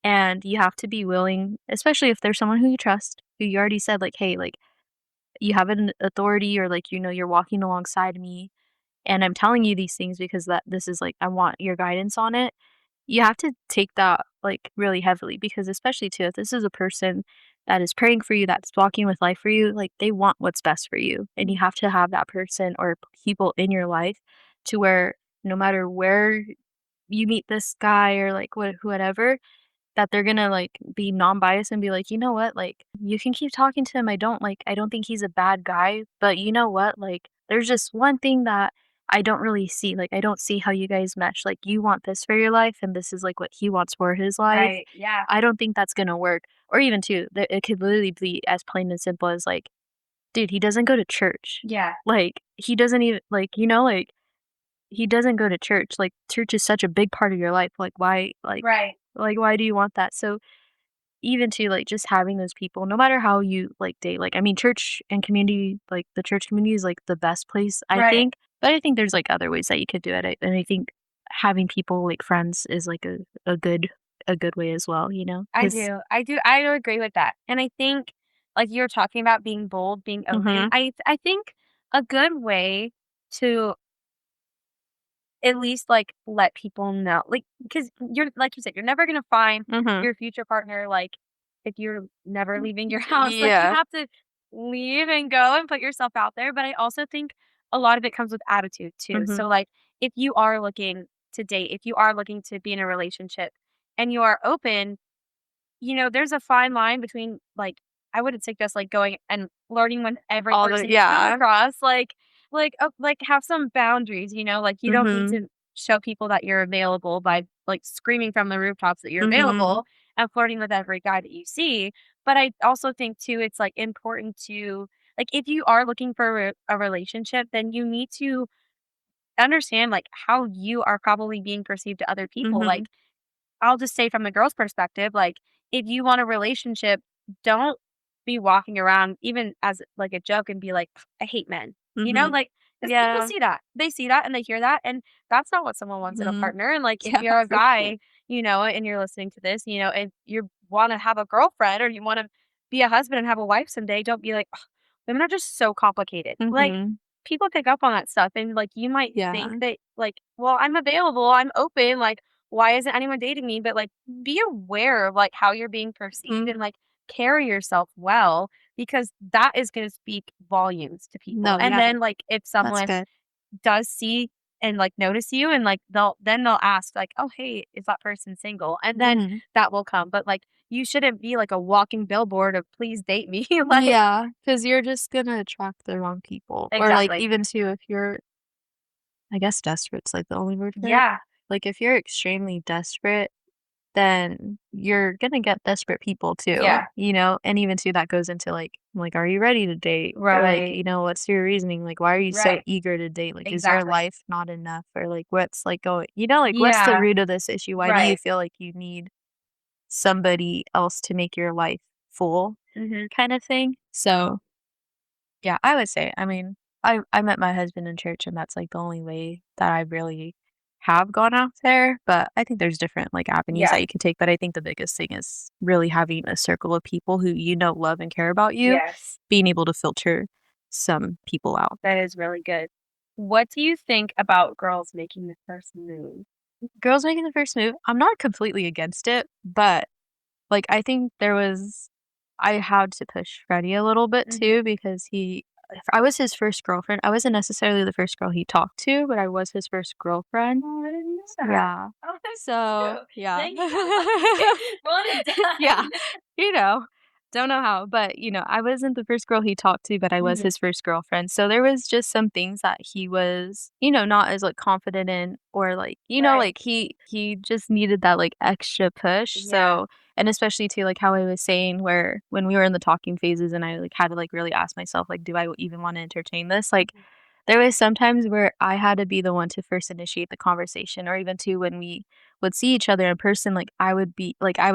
and you have to be willing, especially if there's someone who you trust, who you already said, like, "Hey, like, you have an authority or, like, you're walking alongside me, and I'm telling you these things because that this is, like, I want your guidance on it." You have to take that, like, really heavily because especially too, if this is a person that is praying for you, that's walking with life for you, like, they want what's best for you, and you have to have that person or people in your life to where no matter where you meet this guy or, like, whatever, that they're gonna, like, be non-biased and be like, "You know what? Like, you can keep talking to him. I don't think he's a bad guy, but you know what? Like, there's just one thing that I don't really see. Like, I don't see how you guys mesh. Like, you want this for your life, and this is, like, what he wants for his life. Right. Yeah. I don't think that's gonna work." Or even too, that it could literally be as plain and simple as, like, "Dude, he doesn't go to church." Yeah. Like, he doesn't even like, he doesn't go to church. Like, church is such a big part of your life. Like, why Right. why do you want that? So even to, like, just having those people, no matter how you, like, date, like, I mean, church and community, like, the church community is, like, the best place, I Right. think, but I think there's, like, other ways that you could do it, and I think having people, like, friends is, like, a good a good way as well, you know? I 'Cause do. I do agree with that. And I think, like you were talking about being bold, being open, Mhm, I think a good way to at least, like, let people know, like, because you're like you said, you're never gonna find mhm. your future partner, like, if you're never leaving your house, like, you Yeah. have to leave and go and put yourself out there, but I also think a lot of it comes with attitude too. Mhm, So, like, if you are looking to date, if you are looking to be in a relationship and you are open, there's a fine line between, like, I wouldn't suggest, like, going and flirting with every all the person you come yeah. across, like, have some boundaries, like, you don't need Mhm, to show people that you're available by, like, screaming from the rooftops that you're mhm, available and flirting with every guy that you see, but I also think too, it's, like, important to like, if you are looking for a relationship, then you need to understand, like, how you are probably being perceived to other people, like, mhm, I'll just say from the girl's perspective, like, if you want a relationship, don't be walking around even as, like, a joke and be like, "I hate men." mhm. Like, 'cause people Yeah. see that. They see that and they hear that, and that's not what someone wants in a Mhm. partner, and, like, if Yeah, you're a for sure. guy, and you're listening to this, and you wanna have a girlfriend or you wanna be a husband and have a wife someday, don't be like, "Ugh, women are just so complicated." Like, Mhm. people pick up on that stuff, and, like, you might think Yeah. that, like, "Well, I'm available, I'm open, like, why isn't anyone dating me?" But, like, be aware of, like, how you're being perceived Mhm. and, like, carry yourself well because that is gonna speak volumes to people. No, And yeah, then, like, if that's someone good. does see and, like, notice you and, like, they'll ask, like, "Oh, hey, is that person single?" And then Mhm. that will come. But, like, you shouldn't be like a walking billboard of "Please date me." Like Yeah, because 'cause you're just gonna attract the wrong people, or, like, exactly. even too, if you're I guess desperate's, like, the only word for it. Yeah. Like, if you're extremely desperate, then you're gonna get desperate people too, Yeah. and even too, that goes into, like, are you ready to date? Or, like, Right. what's your reasoning? Like, why are you so Right. eager to date? Like, is your Exactly. life not enough? Or, like, what's, like, going like, what's the Yeah. root of this issue? Why do you Right. feel like you need somebody else to make your life full Mhm. kind of thing? So yeah, I would say, I mean, I met my husband in church, and that's, like, the only way that I really have gone out there, but I think there's different, like, avenues Yeah. that you can take, but I think the biggest thing is really having a circle of people who love and care about you, Yes. being able to filter. some people out. That is really good. What do you think about girls making the first move? Girls making the first move, I'm not completely against it, but, like, I think I had to push Freddie a little bit Mhm. too because I was his first girlfriend. I wasn't necessarily the first girl he talked to, but I was his first girlfriend. Oh, I didn't know that. Yeah. Oh, that's So, cute. yeah. Dang it. Roll it Yeah, done. you know, don't know how, but, I wasn't the first girl he talked to, but I was Mhm. his first girlfriend, so there was just some things that he was, not as, like, confident in or, like, Right. like, he just needed that, like, extra push, Yeah. so and especially too, like, how I was saying where when we were in the talking phases and I, like, had to, like, really ask myself, like, "Do I even wanna entertain this?" Like, Mhm. there was sometimes where I had to be the one to first initiate the conversation or even too when we would see each other in person, like, I would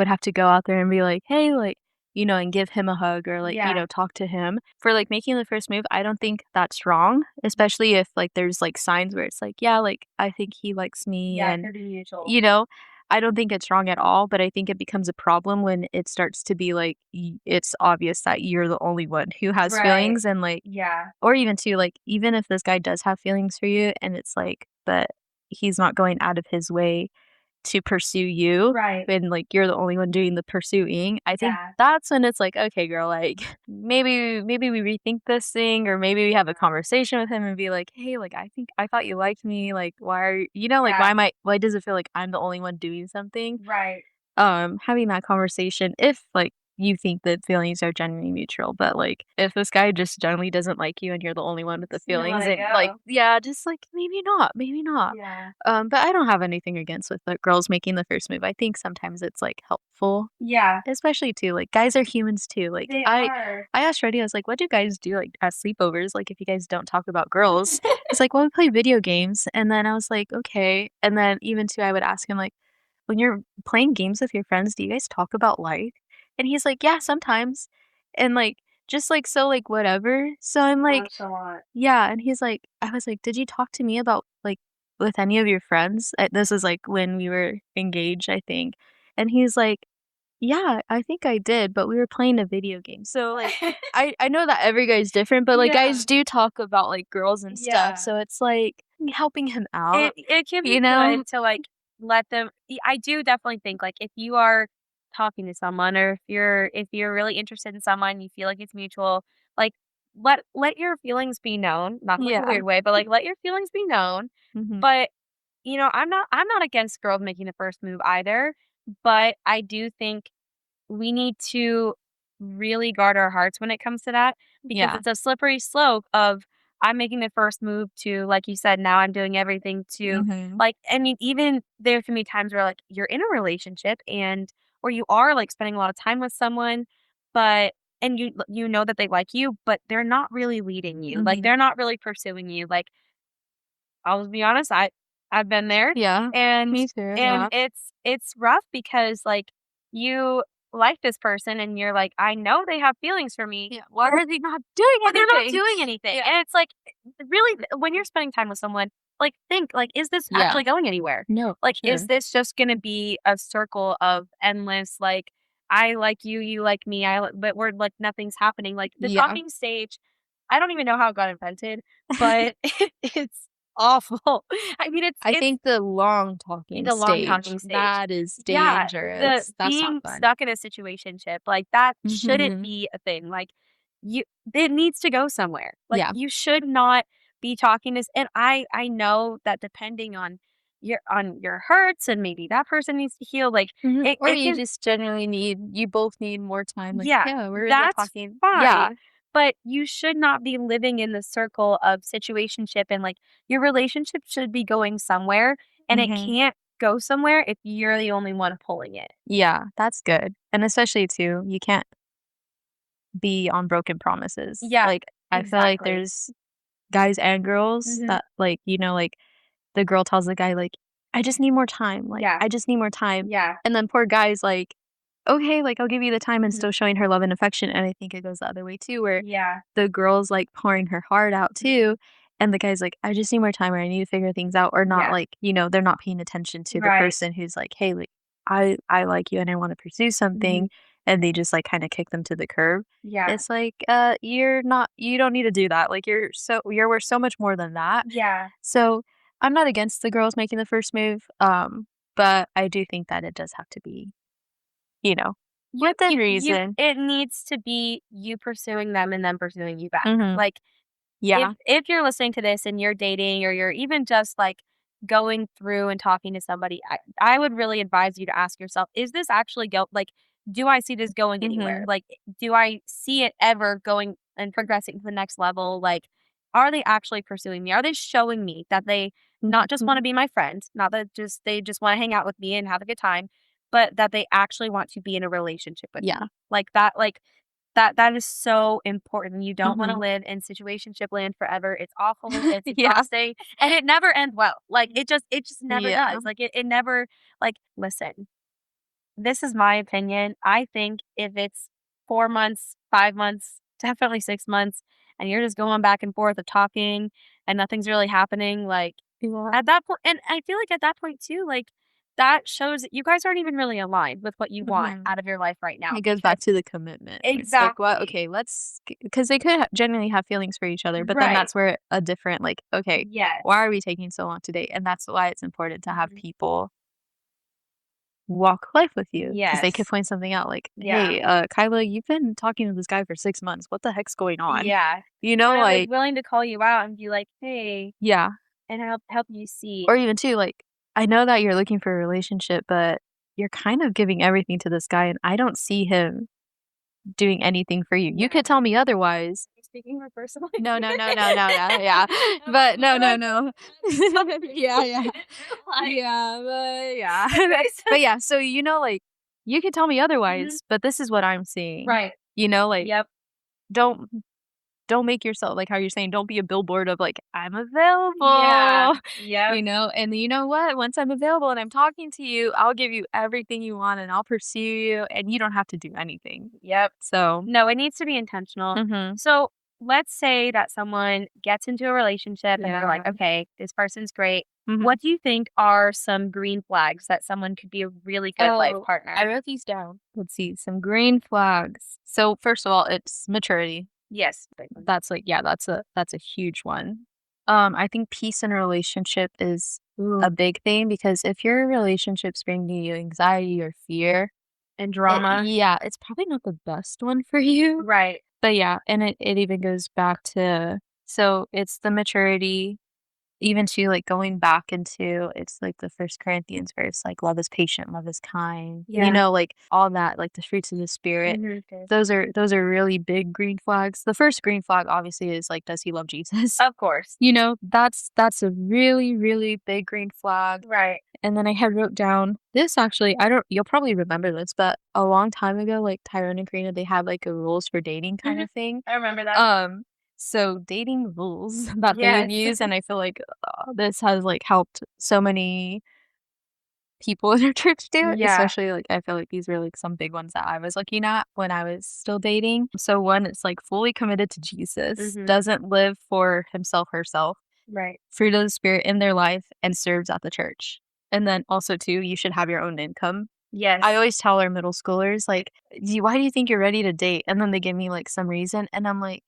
have to go out there and be like, "Hey," like, and give him a hug or, like, Yeah. talk to him. For, like, making the first move, I don't think that's wrong, especially if, like, there's, like, signs where it's like, "Yeah, like, I think he likes me," Yeah, it and, could be mutual. you know, I don't think it's wrong at all, but I think it becomes a problem when it starts to be, like, it's obvious that you're the only one who has Right. feelings and, like Yeah. or even too, like, even if this guy does have feelings for you and it's like but he's not going out of his way to pursue you Right. and, like, you're the only one doing the pursuing, I think Yeah. that's when it's like, "Okay, girl, like, maybe we rethink this thing or maybe we have a conversation with him and be like, 'Hey, like, I thought you liked me, like, why are like, Yeah. why does it feel like I'm the only one doing something?'" Right. Having that conversation if, like, you think that feelings are genuinely mutual, but, like, if this guy just generally doesn't like you and you're the only one with the Just need to let feelings it and, like go. yeah, just, like, maybe not, maybe not. Yeah. But I don't have anything against with the girls making the first move. I think sometimes it's, like, helpful, Yeah. especially too, like, guys are humans too, like, They I are. I asked Freddie, I was like, "What do guys do, like, at sleepovers, like, if you guys don't talk about girls?" He's like, "Well, we play video games," and then I was like, "Okay," and then even too, I would ask him, like, when you're playing games with your friends, do you guys talk about life? And he's like, "Yeah, sometimes." And, like, just, like, so, like, whatever. So I'm like, Nonchalant. "Yeah," and he's like I was like, "Did you talk to me about, like, with any of your friends?" This is, like, when we were engaged, I think. And he's like, "Yeah, I think I did, but we were playing a video game." So, like, I know that every guy's different, but, like, Yeah. guys do talk about, like, girls and stuff, Yeah. so it's, like, helping him It out, it can you be know? good to, like, let them I do definitely think, like, if you are talking to someone or if you're really interested in someone, you feel like it's mutual, like, let your feelings be known, not in, like, a Yeah. weird way, but, like, let your feelings be known, Mhm. but, I'm not against girls making the first move either, but I do think we need to really guard our hearts when it comes to that because Yeah. it's a slippery slope of I'm making the first move to, like you said, now I'm doing everything to Mhm. like, I mean, even there can be times where like you're in a relationship and or you are like spending a lot of time with someone, but and you know that they like you, but they're not really leading you. Like Mhm. they're not really pursuing you. Like I'll just be honest, I've been there Yeah. and Me too, yeah. it's rough because, like, you like this person and you're like, "I know they have feelings for me, Yeah. Why are they not doing but they're not anything? doing anything." Yeah. And it's like, really, when you're spending time with someone, like, think, like, "Is this Yeah. actually going anywhere?" No, for Like, is sure. this just gonna be a circle of endless, like, "I like you, you like me, but we're like, nothing's happening." Like, the Yeah. talking stage, I don't even know how it got invented, but it's awful. I mean, I it's think the long talking the long stage, talking stage. that is Yeah, the dangerous. That's not being fun. stuck in a situationship, like, that shouldn't Mhm. be a thing, like, you it needs to go somewhere. Like, Yeah. you should not be talking this and I know that depending on your hurts and maybe that person needs to heal, like, Mhm. it Or it you can just generally you both need more time, like, yeah, yeah, we're in the that's talking yeah. fine, but you should not be living in the circle of situationship and, like, your relationship should be going somewhere, and it Mhm. can't go somewhere if you're the only one pulling it. Yeah, that's good. And especially too, you can't be on broken promises. Yeah, Like, I feel like exactly. there's guys and girls Mhm. that, like, like, the girl tells the guy, like, "I just need more time," like, Yeah, "I just need more time," yeah, and then poor guy's like, "Okay, like, I'll give you the time," and mhm, still showing her love and affection, and I think it goes the other way too, where yeah, the girl's, like, pouring her heart out mhm, too, and the guy's like, "I just need more time," or, "I need to figure things out," or not yeah, like, they're not paying attention to the right, person who's like, "Hey, like, I like you and I wanna pursue mhm, something," and they just, like, kinda kick them to the curb. Yeah. It's like, you don't need to do that, like, you're worth so much more than that. Yeah. So, I'm not against the girls making the first move, but I do think that it does have to be, you know, Yep, within you reason. it needs to be you pursuing them and them pursuing you back. Mhm. Like, if Yeah. you're listening to this and you're dating or you're even just, like, going through and talking to somebody, I would really advise you to ask yourself, "Is this actually do I see this going anywhere? Mhm. Like, do I see it ever going and progressing to the next level? Like, are they actually pursuing me? Are they showing me that they not just wanna Mhm. be my friend, not that they just wanna hang out with me and have a good time, but that they actually want to be in a relationship with Yeah. me?" That is so important. You don't wanna Mhm. live in situationship land forever. It's awful, it's Yeah. exhausting, and it never ends well. Like, it just never Yeah. does. Like, it never listen, this is my opinion. I think if it's 4 months, 5 months, definitely 6 months, and you're just going back and forth of talking and nothing's really happening, like, Yeah. at that point and I feel like at that point too, like, that shows that you guys aren't even really aligned with what you want Mhm. out of your life right now It goes because back to the commitment. It's like, "What? exactly. Okay, let's," because they could genuinely have feelings for each other, but then Right. that's where a different, like, "Okay, Yes. why are we taking so long to date?" And that's why it's important to have Mhm. people walk life with you, because they could Yes. point something out like, Yeah. "Hey, Kyla, you've been talking to this guy for 6 months. What the heck's going on?" Yeah. You know, Kinda, like, like, willing to call you out and be like, "Hey," yeah. and help you see. Or even too, like, I know that you're looking for a relationship, but you're kind of giving everything to this guy, and I don't see him doing anything for you. You Yeah. could tell me otherwise. You're speaking from personal No, experience. no, no, no, no, no, yeah. But no, no, no. Yeah, yeah. Like, Yeah, but yeah. okay, so But yeah, so, like, you could tell me mhm, otherwise, but this is what I'm seeing. right. Like, Yep. don't don't make yourself like how you're saying, don't be a billboard of like, "I'm Yeah. available," Yep. and you know what? Once I'm available and I'm talking to you, I'll give you everything you want and I'll pursue you and you don't have to do anything. Yep. So, No, it needs to be intentional. mhm. So, let's say that someone gets into a relationship and they're Yeah. like, "Okay, this person's great." Mhm. What do you think are some green flags that someone could be a really good life Oh, I partner? wrote these down. Let's see, some green flags. So, first of all, it's maturity. Yes, big one. That's like, yeah, that's a huge one. I think peace in a relationship is a Ooh, big thing because if your relationship's bringing you anxiety or fear, and drama. yeah, it's probably not the best one for you. Right. But yeah, and it even goes back to, so it's the maturity, even to, like, going back into, it's like the First Corinthians verse, like, "Love is patient, love is kind." Yeah. Like, all that, like, the fruits of the Spirit. Mhm. Those are really big green flags. The first green flag, obviously, is, like, does he love Jesus? Of course. That's a really, really big green flag. Right. And then I had wrote down this, actually, I don't, you'll probably remember this, but a long time ago, like, Tyrone and Karina, they had, like, a rules for dating kind Mhm. of thing. I remember that. Um, so dating rules that they would Yes. use, and I feel like, this has, like, helped so many people in our church do it, Yeah. especially, like, I feel like these were, like, some big ones that I was looking at when I was still dating. So one, it's, like, fully committed to Jesus, Mhm. doesn't live for himself, herself, Right. fruit of the Spirit in their life, and serves at the church. And then also too, you should have your own income. I Yes. always tell our middle schoolers, like, why do you think you're ready to date?" And then they give me, like, some reason, and I'm like,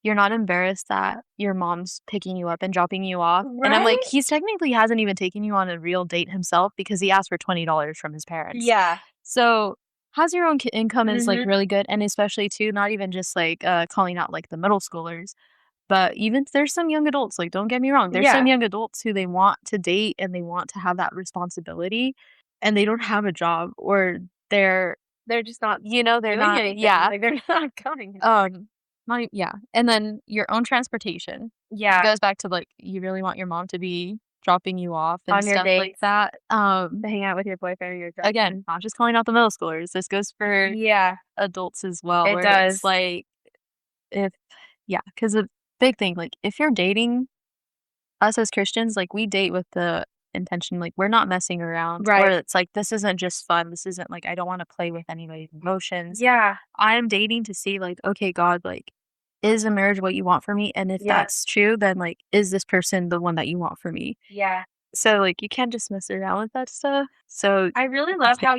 "You're not embarrassed that your mom's picking you up and dropping you off?" And I'm like, Right? "He's technically hasn't even taken you on a real date himself because he asked for $20 from his parents." Yeah. So, has your own income is, like, Mhm. really good, and especially too, not even just, like, calling out, like, the middle schoolers, but even there's some young adults, like, don't get me wrong, there's some Yeah. young adults who they want to date and they want to have that responsibility, and they don't have a job, or they're They're just not they're doing not, anything. yeah, Like, they're not going um, not e yeah, and then your own transportation. It yeah. goes back to, like, you really want your mom to be dropping you off and On your stuff like dates, that. to hang out with your boyfriend or your Again, girlfriend. not just calling out the middle schoolers, this goes for Yeah. adults as well, It where it's does. like, if yeah, because a big thing, like, if you're dating, us as Christians, like, we date with the intention, like, we're not messing around, or Right. it's like, this isn't just fun, this isn't like, I don't wanna play with anybody's emotions. Yeah. I'm dating to see, like, "Okay, God, like, is a marriage what you want for me? And if Yeah. that's true, then, like, is this person the one that you want for me?" Yeah. So, like, you can't just mess around with that stuff. So, I really love yeah. how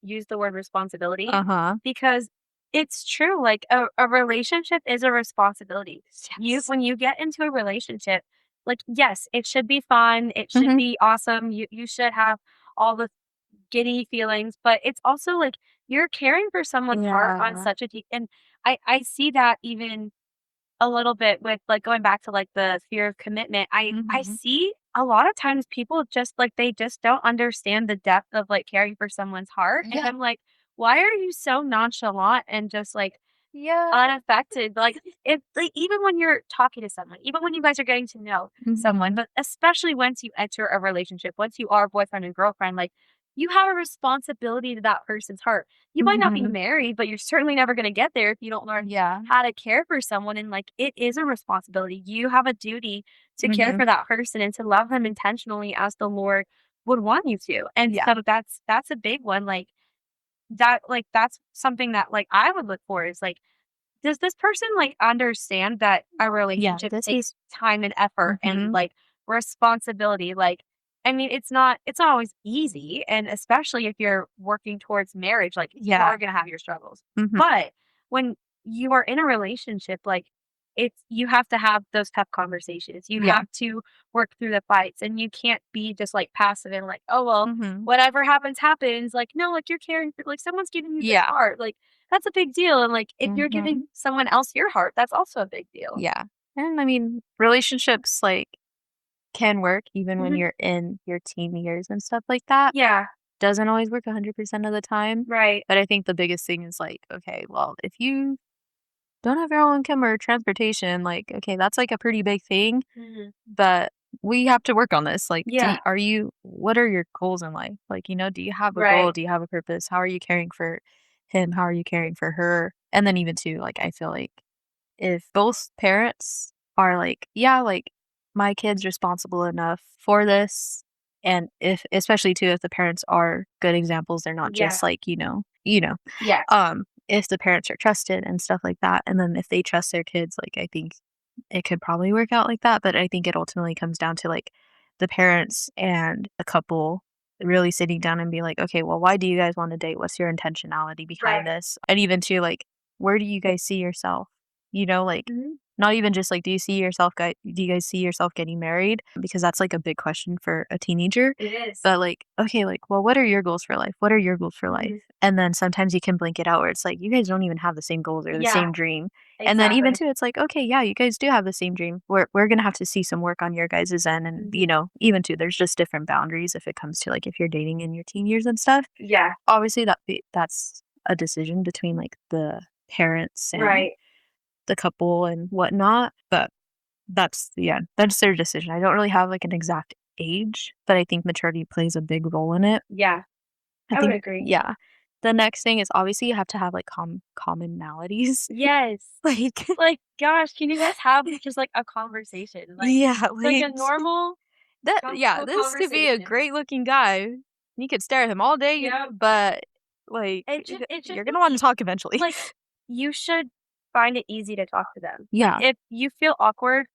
use the word responsibility Uh-huh. because it's true. Like a relationship is a responsibility. Yes. When you get into a relationship, like yes, it should be fun. It should Mhm. be awesome. You should have all the giddy feelings, but it's also like you're caring for someone's heart on Yeah. such a deep and I see that even a little bit with, like, going back to, like, the fear of commitment. I Mhm. see a lot of times people just, like, they just don't understand the depth of, like, caring for someone's heart, and Yeah. I'm like, "Why are you so nonchalant and just, like, Yeah. unaffected?" Like, if like, even when you're talking to someone, even when you guys are getting to know someone, Mhm. but especially once you enter a relationship, once you are boyfriend and girlfriend, like, you have a responsibility to that person's heart. You might not be Mhm. married, but you're certainly never gonna get there if you don't learn Yeah. how to care for someone, and, like, it is a responsibility. You have a duty to care Mhm. for that person and to love them intentionally as the Lord would want you to, and Yeah. so that's a big one, like, that's something that, like, I would look for is, like, does this person, like, understand that a Yeah, relationship this takes is time and effort and, mhm. like, responsibility? Like, I mean, it's not always easy, and especially if you're working towards marriage, like, you Yeah. are gonna have your struggles. Mhm. But when you are in a relationship, like, it's you have to have those tough conversations. You Yeah. have to work through the fights, and you can't be just, like, passive and like, "Oh, well, Mhm. whatever happens, happens." Like, no, like, you're caring for like, someone's giving you their Yeah. heart, like, that's a big deal, and, like, if you're giving Mhm. someone else your heart, that's also a big deal. Yeah. And I mean, relationships, like, can work even when Mhm. you're in your teen years and stuff like that. Yeah, Doesn't always work 100% of the time, right. but I think the biggest thing is, like, okay, well, if you don't have your own income or transportation, like, okay, that's, like, a pretty big thing, Mhm. but we have to work on this. Like, Yeah, are you what are your goals in life? Like, do you have a goal? right. Do you have a purpose? How are you caring for him? How are you caring for her? And then even too, like, I feel like if both parents are like, "Yeah, like, my kid's responsible enough for this," and if especially too, if the parents are good examples, they're not Yeah, just like, yeah, if the parents are trusted and stuff like that, and then if they trust their kids, like, I think it could probably work out like that, but I think it ultimately comes down to, like, the parents and the couple really sitting down and be like, "Okay, well, why do you guys wanna date? What's your intentionality behind right. this?" And even to, like, where do you guys see yourself? Like, Mhm. not even just, like, do you guys see yourself getting married? Because that's, like, a big question for a teenager. It is. But, like, okay, like, well, what are your goals for life? What are your goals for life? Mhm. And then sometimes you can blink it out where it's like, you guys don't even have the same goals or the Yeah, same dream. And then even exactly. too, it's like, okay, yeah, you guys do have the same dream. We're gonna have to see some work on your guys' end. And, Mhm. even too, there's just different boundaries if it comes to like if you're dating in your teen years and stuff. Yeah, Obviously that's a decision between like the parents and right. the couple and whatnot. But that's their decision. I don't really have like an exact age, but I think maturity plays a big role in it. Yeah, I I would think agree. yeah. The next thing is obviously you have to have like commonalities. Yes. Like Like, gosh, can you guys have just, like, a conversation? yeah, Like, like a normal, yeah, comfortable this could be a conversation. great looking guy. You could stare at him all day, Yep. but like It should you're be gonna want to ea talk eventually. like, you should find it easy to talk to them. Like, Yeah. if you feel awkward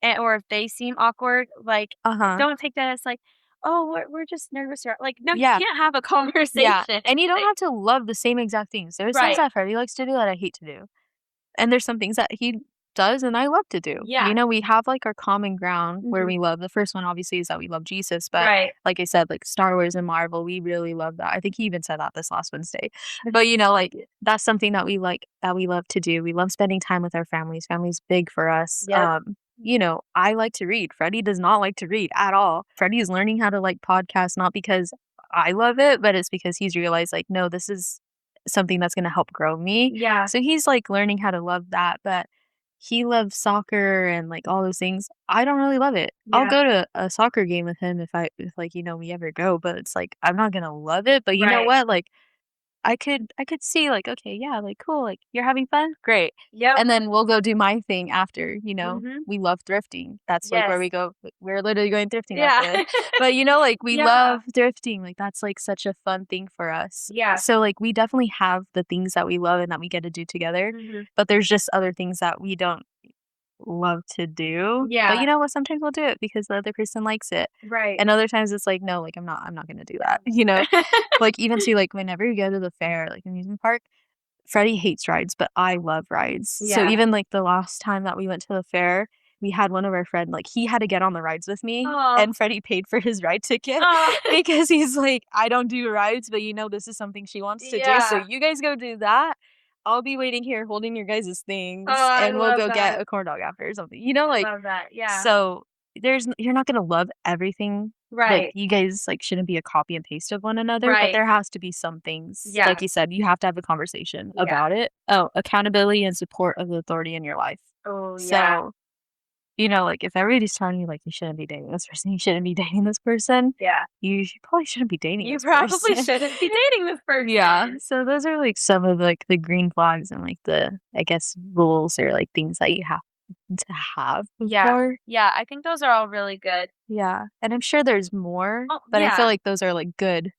or if they seem awkward, like, Uh-huh. don't take that as, like, "Oh, we're just nervous," or like, no, you Yeah. can't have a Yeah. conversation. And you don't Like have to love the same exact things. There's things right. that Freddie likes to do that I hate to do. And there's some things that he does and I love to do. Yeah. We have, like, our common ground where Mhm. we love the first one, obviously, is that we love Jesus, but Right. like I said, like, Star Wars and Marvel, we really love that. I think he even said that this last Wednesday. But, like, that's something that we love to do. We love spending time with our families. Family's big for us. Yep. I like to read. Freddie does not like to read at all. Freddie is learning how to like podcasts, not because I love it, but it's because he's realized, like, no, this is something that's gonna help grow me. Yeah. So he's, like, learning how to love that, but he loves soccer and, like, all those things. I don't really love it. I'll Yeah. go to a soccer game with him if, like, we ever go, but it's like, I'm not gonna love it, but you know Right. what? Like, I could see, like, okay, yeah, like, cool, like, "You're having fun? Great." Yep. And then we'll go do my thing after. Mhm. We love thrifting. That's, like, where Yes. we go we're literally going thrifting Yeah. after this. But, like, we Yeah. love thrifting, like, that's, like, such a fun thing for us. Yeah. So, like, we definitely have the things that we love and that we get to do together, Mhm. but there's just other things that we don't love to do. But Yeah. you know what? Sometimes we'll do it because the other person likes it. Right. And other times it's like, no, like I'm not gonna do that. Like even to like whenever you go to the fair, like amusement park, Freddie hates rides, but I love rides. So Yeah. even, like, the last time that we went to the fair, we had one of our friend like, he had to get on the rides with me, Oh. and Freddie paid for his ride ticket Oh. because he's like, "I don't do rides, but, this is something she wants to do, so Yeah. you guys go do that. I'll be waiting here holding your guys' Oh, things, I and we'll love go get that. a corn dog after or something." I love that. Yeah. So you're not gonna love everything. Like, Right. you guys, like, shouldn't be a copy and paste of one another, but Right. there has to be some things, like Yeah. you said, you have to have a conversation Yeah. about it. Oh, accountability and support of the authority in your life. Oh, yeah. So, like, if everybody's telling you, like, you shouldn't be dating this person, you shouldn't be dating this person, Yeah. probably shouldn't be dating You this probably person. shouldn't be dating this Yeah, person. so those are, like, some of, like, the green flags and, like, the, I guess, rules or, like, things that you have to have Yeah. before. Yeah, I think those are all really good. Yeah, and I'm sure there's more, Oh, but I feel yeah. like those are, like, good.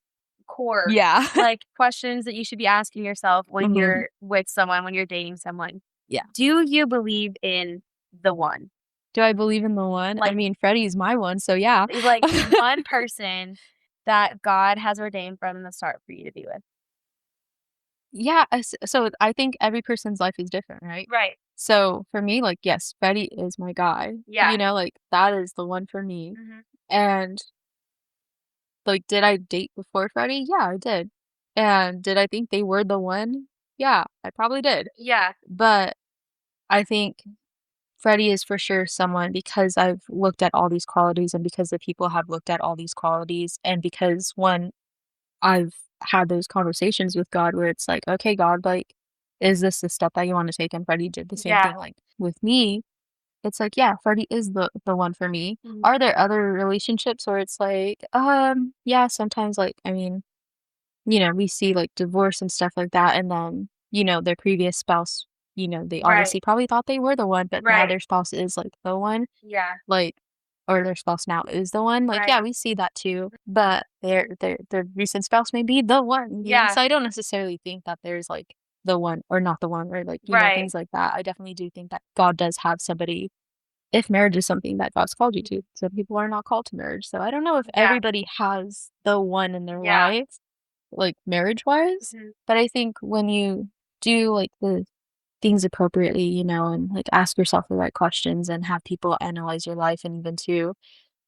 Core, Yeah. like, questions that you should be asking yourself when Mhm. you're with someone, when you're dating someone. Yeah. Do you believe in the one? Do I believe in the one? I Like mean, Freddie's my one, so yeah. like, one person that God has ordained from the start for you to be with. Yeah, so I think every person's life is different, right? Right. So, for me, like, yes, Freddie is my guy, Yeah. like, that is the one for me, Mhm. and, like, did I date before Freddie? Yeah, I did, and did I think they were the one? Yeah, I probably did, Yeah. but I think Freddie is for sure someone because I've looked at all these qualities and because the people have looked at all these qualities and because one, I've had those conversations with God where it's like, okay, God, like, is this the step that you want to take? And Freddie did the same Yeah. thing, like with me. It's like, yeah, Freddie is the one for me. Mhm. Are there other relationships where it's like, yeah, sometimes like, I mean, we see like divorce and stuff like that, and then, their previous spouse, they Right. obviously probably thought they were the one, but now Right. their spouse is like the one, Yeah. like, or their spouse now is the one. Like, yeah, Right. we see that too, but their recent spouse may be the one, Yeah. So I don't necessarily think that there's like the one or not the one or like, Right. things like that. I definitely do think that God does have somebody if marriage is something that God's called you to. Some people are not called to marriage. So I don't know if Yeah. everybody has the one in their Yeah. life, like marriage-wise, Mhm. but I think when you do like the things appropriately, and like ask yourself the right questions and have people analyze your life and even to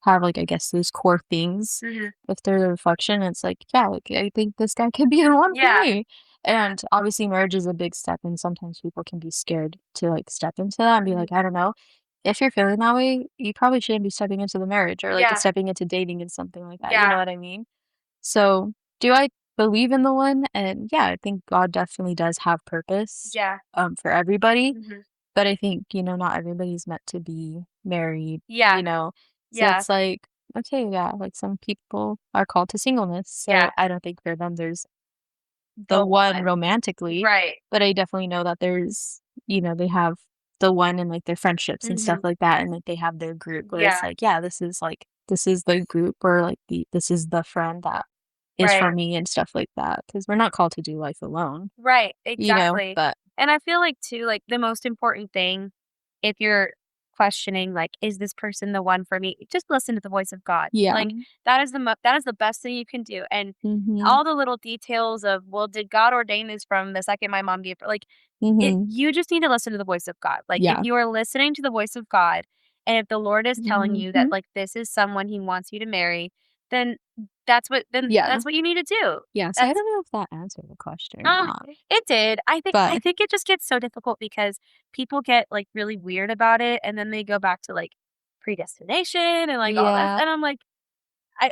have like I guess those core things, Mhm. if they're the reflection, it's like, yeah, like I think this guy could be the one for Yeah. me. And obviously marriage is a big step and sometimes people can be scared to like step into that and be Mhm. like, I don't know. If you're feeling that way, you probably shouldn't be stepping into the marriage or like Yeah. stepping into dating and something like that. You know Yeah. what I mean? So, do I believe in the one? And yeah, I think God definitely does have purpose Yeah. for everybody, Mhm. but I think, not everybody's meant to be married, Yeah. So Yeah. it's like, okay, yeah, like some people are called to singleness. So Yeah. I don't think for them there's the The one one. romantically, Right. but I definitely know that there's, they have the one in like their friendships and stuff Mhm. like that. And like they have their group where it's Yeah. like, yeah, this is the group or like this is the friend that is for Right. me and stuff like that. Cause we're not called to do life alone, Right, exactly. but And I feel like too, like, the most important thing, if you're questioning, like, "Is this person the one for me?" Just listen to the voice of God. yeah. Like, that is the best thing you can do, and Mhm. all the little details of, "Well, did God ordain this from the second my mom gave birth?" Like, Mhm. you just need to listen to the voice of God. Like, if Yeah. you are listening to the voice of God, and if the Lord is telling you that, Mhm. like, this is someone He wants you to marry, then Yeah. that's what you need to do. Yeah, so I That's don't know if that answered the question or not, it did. I but think it just gets so difficult because people get, like, really weird about it, and then they go back to, like, predestination and, like, all this, yeah, and I'm like,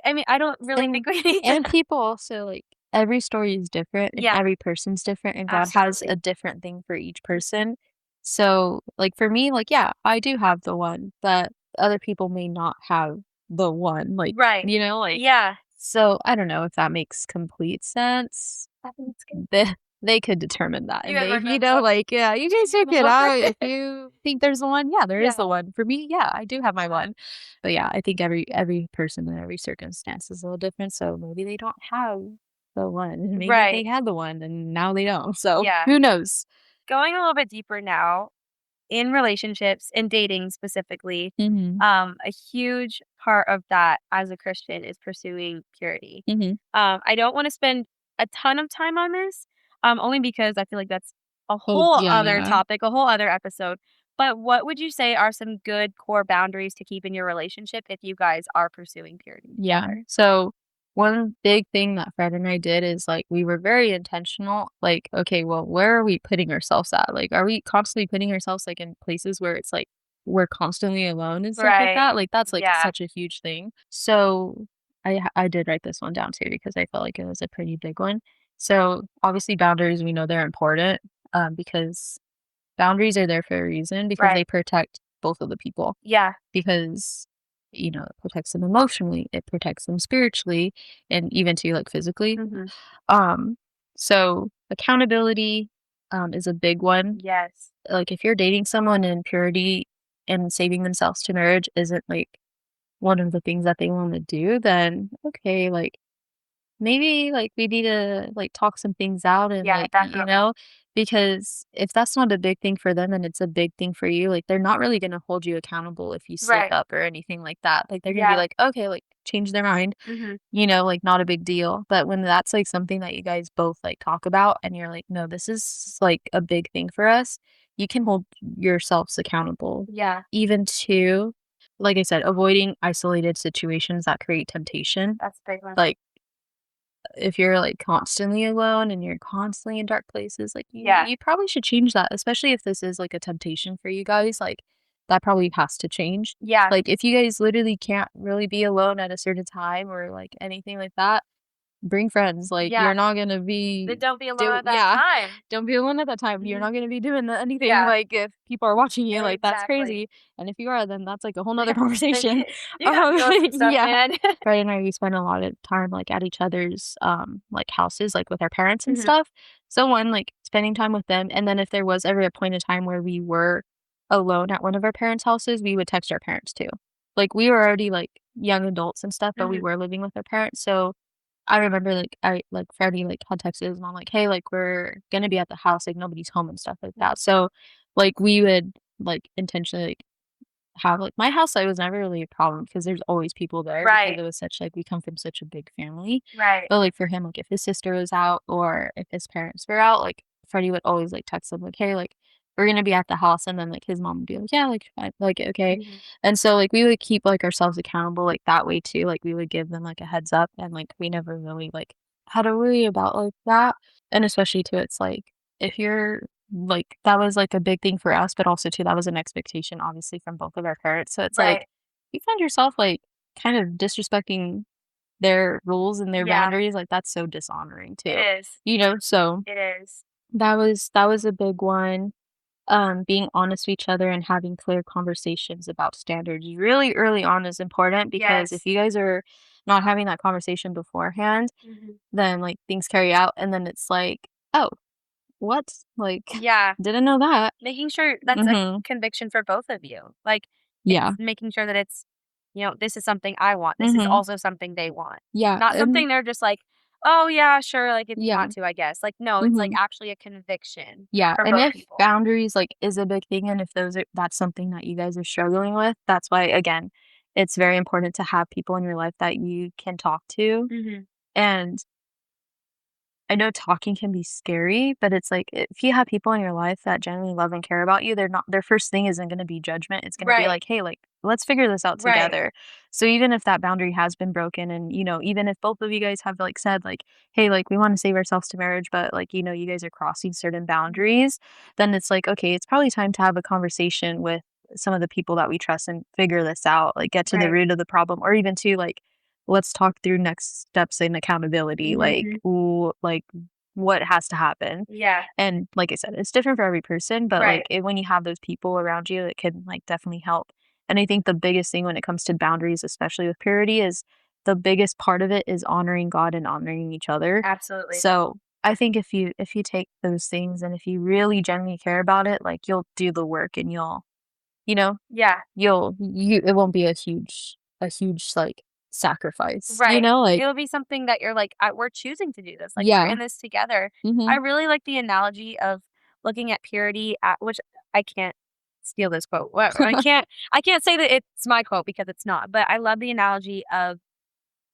I mean, I don't really think and we need to. people also, like every story is different and Yeah, every person's different, and God has a absolutely. different thing for each person. So, like, for me, like, yeah, I do have the one, but other people may not have the one, like, Right. like Yeah. so I don't know if that makes complete sense. I think it's good. They they could determine that, You and guys they are gonna have like, "Yeah, you guys check it to. out. If you think there's the one, yeah, there is Yeah. the one." For me, yeah, I do have my one. But, yeah, I think every person and every circumstance is a little different, so maybe they don't have the one, and maybe they Right. had the one, and now they don't, so Yeah. who knows? Going a little bit deeper now, in relationships, in dating specifically, Mhm. a huge part of that as a Christian is pursuing purity. Mhm. I don't wanna spend a ton of time on this, only because I feel like that's a Oh, whole other yeah. topic, a whole other episode. But what would you say are some good core boundaries to keep in your relationship if you guys are pursuing purity Yeah. together? So, one big thing that Fred and I did is, like, we were very intentional, like, "Okay, well, where are we putting ourselves at?" Like, are we constantly putting ourselves, like, in places where it's, like, we're constantly alone and stuff like Right. that? Like, that's, like, Yeah. such a huge thing. So, I did write this one down too because I felt like it was a pretty big one. So, obviously, boundaries, we know they're important, because boundaries are there for a reason because they Right. protect both of the people Yeah. because, it protects them emotionally, it protects them spiritually, and even too, like, physically. Mhm. Um, so accountability, is a big one. Yes. Like, if you're dating someone in purity and saving themselves to marriage isn't, like, one of the things that they wanna do, then, okay, like, maybe, like, we need to, like, talk some things out and, Yeah, like, definitely. because if that's not a big thing for them and it's a big thing for you, like, they're not really gonna hold you accountable if you slip Right. up or anything like that. Like, they're gonna be Yeah. like, "Okay," like, change their mind, Mhm. like, not a big deal. But when that's, like, something that you guys both, like, talk about and you're like, "No, this is, like, a big thing for us," you can hold yourselves accountable. Yeah. Even to, like I said, avoiding isolated situations that create temptation. That's a big one. Like, if you're, like, constantly alone and you're constantly in dark places, like, you Yeah. you probably should change that, especially if this is, like, a temptation for you guys, like, that probably has to change. Yeah. Like, if you guys literally can't really be alone at a certain time or, like, anything like that, bring friends, like, Yeah. you're not gonna Then be don't be alone do at that yeah, time. don't be alone at that time, you're Mhm. not gonna be doing anything, Yeah. like, if people are watching you, like, that's Exactly. crazy, and if you are, then that's, like, a whole 'nother Yeah. Then conversation. you gotta deal with some stuff, Yeah. man. Fred and I, we spend a lot of time, like, at each other's, like, houses, like, with our parents and Mhm. stuff. So, one, like, spending time with them, and then if there was ever a point in time where we were alone at one of our parents' houses, we would text our parents too. Like, we were already, like, young adults and stuff, but we Mhm. were living with our parents, so I remember, Freddie, like, had texted his mom, like, "Hey, like, we're gonna be at the house, like, nobody's home," and stuff like that. Mhm. So, like, we would, like, intentionally, like, have like my house site was never really a problem because there's always people there because Right. it was such like we come from such a big family. Right. But, like, for him, like, if his sister was out or if his parents were out, like, Freddie would always, like, text him, like, "Hey, like, we're gonna be at the house," and then, like, his mom would be like, "Yeah, like, fine," like, "Okay." Mhm. And so, like, we would keep, like, ourselves accountable, like, that way too, like, we would give them, like, a heads up, and, like, we never really, like, had to worry about, like, that. And especially too, it's like, if you're like, that was, like, a big thing for us, but also too, that was an expectation, obviously, from both of our parents, so it's like, Right. you find yourself, like, kind of disrespecting their rules and their Yeah. boundaries, like, that's so dishonoring It too, is. so It is. that was a big one. Being honest with each other and having clear conversations about standards really early on is important because if Yes. you guys are not having that conversation beforehand, Mhm. then, like, things carry out and then it's like, "Oh, what? Like, Yeah. didn't know that." Making sure that's a Mhm. conviction for both of you. Like, Yeah. it's making sure that it's, this is something I want. This is Mhm. also something they want. Yeah, Not and something they're just like, "Oh, yeah, sure, like, if you yeah. want to, I guess." Like, no, it's, like, Mhm. actually a conviction Yeah, for and both if people. boundaries, like, is a big thing and if that's something that you guys are struggling with, that's why, again, it's very important to have people in your life that you can talk to, Mhm. and I know talking can be scary, but it's like, if you have people in your life that genuinely love and care about you, their first thing isn't gonna be judgment, it's gonna be Right. like, "Hey, like, let's figure this out Right. together." So even if that boundary has been broken and, even if both of you guys have, like, said, like, "Hey, like, we wanna save ourselves to marriage," but, like, you guys are crossing certain Mhm. boundaries, then it's like, okay, it's probably time to have a conversation with some of the people that we trust and figure this out, like, get to the Right. root of the problem, or even to, like, let's talk through next steps in accountability, like, Mhm. like, what has to happen. Yeah. And like I said, it's different for every person, but, like, Right. when you have those people around you, it can, like, definitely help. And I think the biggest thing when it comes to boundaries, especially with purity, is the biggest part of it is honoring God and honoring each other. Absolutely. So, I think if you take those things and if you really genuinely care about it, like, you'll do the work and you know, Yeah. it won't be a huge, like, sacrifice, Right. like It'll be something that you're like, we're choosing to do this, like, we're yeah. in this together." I Mhm. really like the analogy of looking at purity at which I can't steal this quote. What I can't say that it's my quote because it's not, but I love the analogy of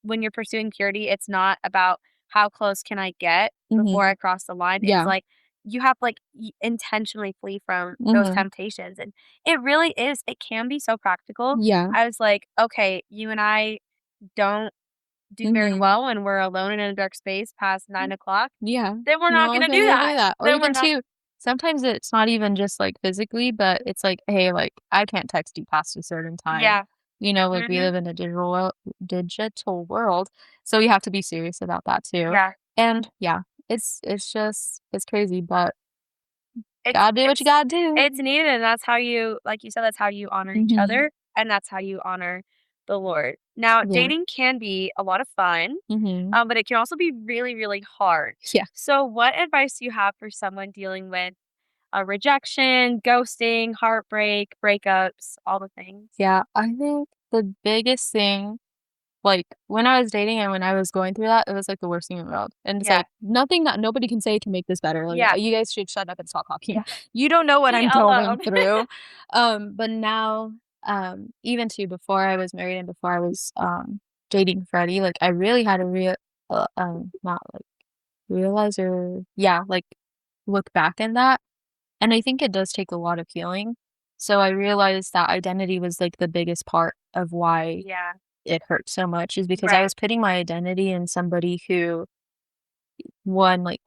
when you're pursuing purity, it's not about how close can I get before I Mhm. cross the line. It's Yeah. like you have to, like, intentionally flee from those Mhm. temptations, and it really is. It can be so practical. Yeah. I was like, okay, you and I don't do very Mhm. well when we're alone in a dark space past 9 o'clock. Yeah. Then we're not No one's gonna do gonna that. do that. Or Then we're even not. too, sometimes it's not even just, like, physically, but it's like, "Hey, like, I can't text you past a certain time." Yeah. Like, we Mhm. live in a digital world, so we have to be serious about that too. Yeah. And, yeah, it's just it's crazy, but It's gotta do what you it's gotta do. it's needed, and that's how you, like you said, that's how you honor each Mhm. other, and that's how you honor the Lord. Now, Yeah. dating can be a lot of fun, Mhm. but it can also be really, really hard. Yeah. So, what advice do you have for someone dealing with a rejection, ghosting, heartbreak, breakups, all the things? Yeah, I think the biggest thing, like, when I was dating and when I was going through that, it was, like, the worst thing in the world, and it's, Yeah. like, nothing that nobody can say can make this better, like, Yeah. you guys should shut up and stop talking. Yeah. You don't know what Me I'm going alone. through. But now, even too before I was married and before I was, dating Freddie, like, I really had to not, like, realize or yeah, like, look back in that, and I think it does take a lot of healing. So I realized that identity was, like, the biggest part of why Yeah. it hurt so much is because I Right. was putting my identity in somebody who, one, like,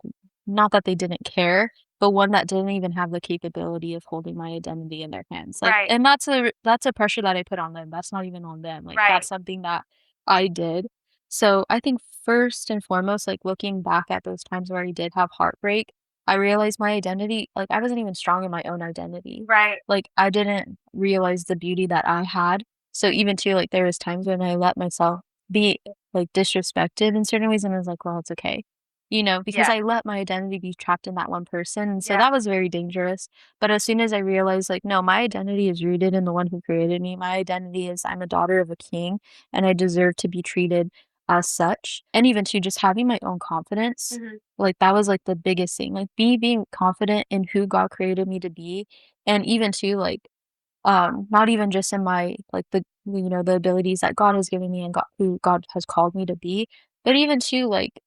not that they didn't care, but one that didn't even have the capability of holding my identity in their hands, like, Right. and that's a pressure that I put on them, that's not even on them, like, that's Right. something that I did. So, I think first and foremost, like, looking back at those times where I did have heartbreak, I realized my identity, like, I wasn't even strong in my own identity. Right. Like, I didn't realize the beauty that I had. So even too, like, there was times when I let myself be, like, disrespected in certain ways, and I was like, "Well, it's okay." Because Yeah. I let my identity be trapped in that one person, and so Yeah. that was very dangerous. But as soon as I realized, like, no, my identity is rooted in the one who created me. My identity is I'm a daughter of a king, and I deserve to be treated as such. And even to just having my own confidence, Mhm. like, that was, like, the biggest thing. Like, me being confident in who God created me to be, and even to, like, not even just in my, like, the abilities that God has given me and who God has called me to be, but even to, like,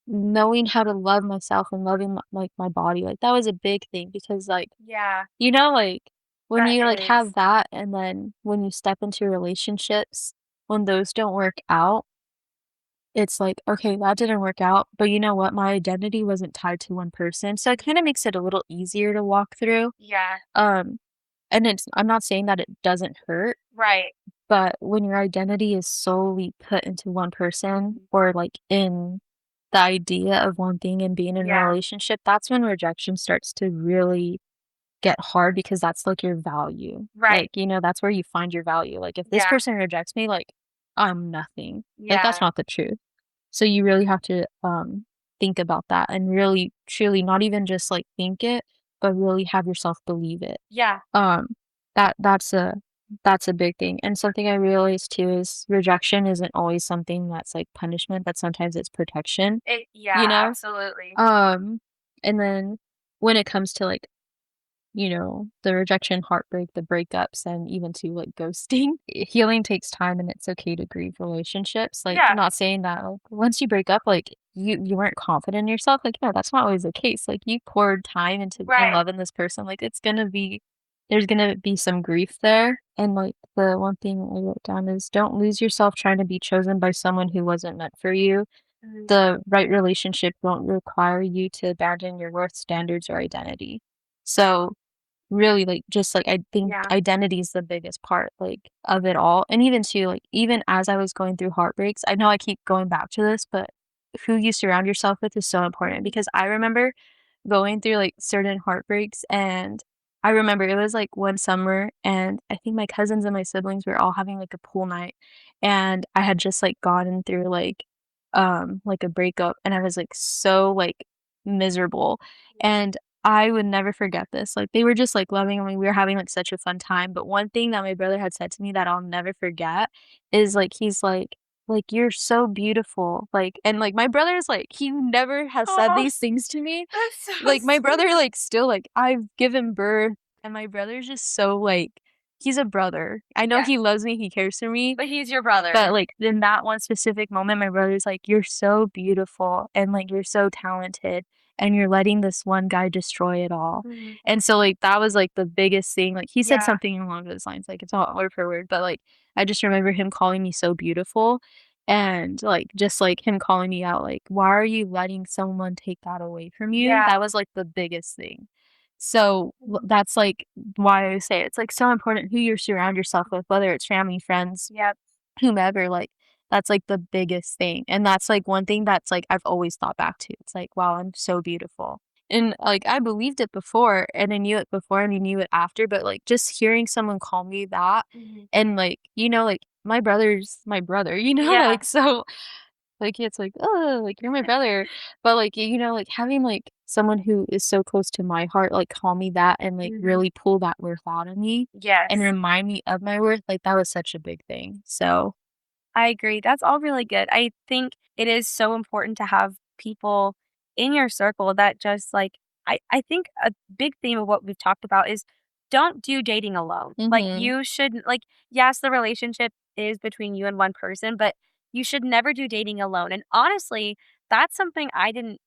knowing how to love myself and loving like, my body, like, that was a big thing because, like, Yeah. like, when That you, like, have is. that and then when you step into relationships, when those don't work out, it's like, "Okay, that didn't work out, but you know what? My identity wasn't tied to one person," so it kinda makes it a little easier to walk through, Yeah. um, and I'm not saying that it doesn't hurt, Right. but when your identity is solely put into one person Mhm. or, like, in the idea of one thing and being in a Yeah. relationship, that's when rejection starts to really get hard because that's, like, your value. Right. Like, that's where you find your value. Like, if this Yeah. person rejects me, like, I'm nothing. Like, that's Yeah. not the truth. So you really have to, think about that and really, truly not even just, like, think it, but really have yourself believe it. Yeah. Um, that's a big thing, and something I realized too is rejection isn't always something that's, like, punishment, but sometimes it's protection, you Yeah, know? absolutely. Um, and then when it comes to, like, the rejection, heartbreak, the breakups, and even to, like, ghosting, healing takes time, and it's okay to grieve relationships, like, Yeah. not saying that, like, once you break up, like, you weren't confident in yourself, like, no, that's not always the case, like, you poured time into and Right. love in this person, like, there's gonna be some grief there, and, like, the one thing I wrote down is, "Don't lose yourself trying to be chosen by someone who wasn't meant for you. Mhm. The right relationship won't require you to abandon your worth, standards, or identity." So really, like, just, like, I think Yeah. identity is the biggest part, like, of it all, and even too, like, even as I was going through heartbreaks, I know I keep going back to this, but who you surround yourself with is so important Mhm. because I remember going through, like, certain heartbreaks, and I remember it was, like, one summer, and I think my cousins and my siblings were all having, like, a pool night, and I had just, like, gotten through, like, a breakup, and I was, like, so, like, miserable, and I would never forget this, like, they were just, like, loving on me, we were having, like, such a fun time, but one thing that my brother had said to me that I'll never forget is, like, he's like, "You're so beautiful," like and, like, my brother's, like, he never has said Oh, these things to me. that's so Like, my brother, sweet. like, still, like I've given birth and my brother's just so, like he's a brother. I know Yeah. he loves me, he cares for me, But he's your brother. but, like, in that one specific moment, my brother's like, "You're so beautiful, and, like, you're so talented, and you're letting this one guy destroy it all." Mhm. And so, like, that was, like, the biggest thing, like, he said Yeah. something along those lines, like, it's not word for word, but, like, I just remember him calling me so beautiful, and, like, just, like, him calling me out, like, "Why are you letting someone take that away from you?" Yeah. That was, like, the biggest thing. So, Mhm. that's, like, why I say it's, like, so important who you surround yourself with, whether it's family, friends, Yep. whomever, like, that's, like, the biggest thing, and that's, like, one thing that's, like, I've always thought back to. It's like, "Wow, I'm so beautiful." And, like, I believed it before, and I knew it before, and I knew it after, but, like, just hearing someone call me that, Mhm. and, like, like, my brother's my brother, Yeah. like, so, like, it's like, "Oh, like, you're my brother." But, like, like, having, like, someone who is so close to my heart, like, call me that and, like, Mhm. really pull that worth out of me and Yes. remind me of my worth, like, that was such a big thing, so I agree. That's all really good. I think it is so important to have people in your circle that just like I think a big theme of what we've talked about is don't do dating alone. Like Mhm, you shouldn't like yes, the relationship is between you and one person, but you should never do dating alone. And honestly, that's something I didn't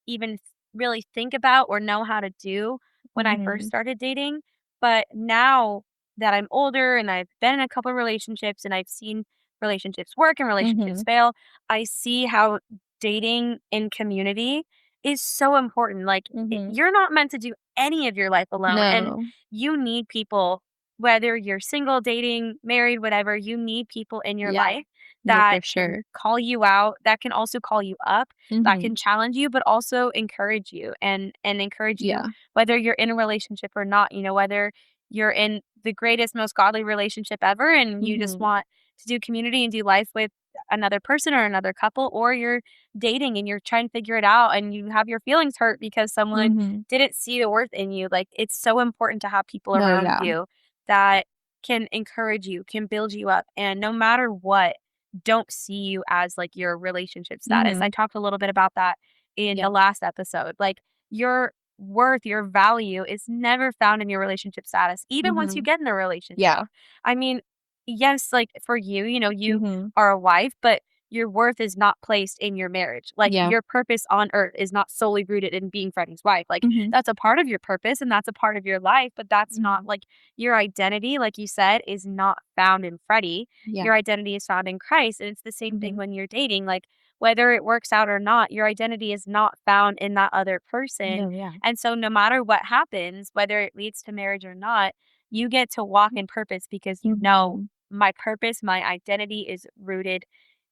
even really think about or know how to do when I first mhm, started dating. But now that I'm older and I've been in a couple of relationships and I've seen relationships work and relationships mhm, fail, I see how dating in community is so important. Like, mhm. you're not meant to do any of your life alone, and No. you need people, whether you're single, dating, married, whatever, you need people in your Yeah. life No, that for can sure. call you out, that can also call you up, that can Mhm. challenge you, but also encourage you and encourage you Yeah. whether you're in a relationship or not, whether you're in the greatest, most godly relationship ever and you just Mhm, want to do community and do life with another person or another couple, or you're dating and you're trying to figure it out and you have your feelings hurt because someone mhm. didn't see the worth in you. Like it's so important to have people No, around yeah. you that can encourage you, can build you up, and no matter what, don't see you as like your relationship status. I Mhm. talked a little bit about that in the Yeah. last episode. Like your worth, your value is never found in your relationship status, even once you Mhm. get in a relationship. Yeah. I mean, yes, like for you, you Mhm. are a wife, but your worth is not placed in your marriage. Like Yeah. your purpose on earth is not solely rooted in being Freddie's wife. Like Mhm. that's a part of your purpose and that's a part of your life, but that's not Mhm. like your identity, like you said, is not found in Freddie. Yeah. Your identity is found in Christ. And it's the same thing Mhm. when you're dating. Like whether it works out or not, your identity is not found in that other person. No, yeah. And so no matter what happens, whether it leads to marriage or not, you get to walk in purpose because you know Mhm. my purpose, my identity is rooted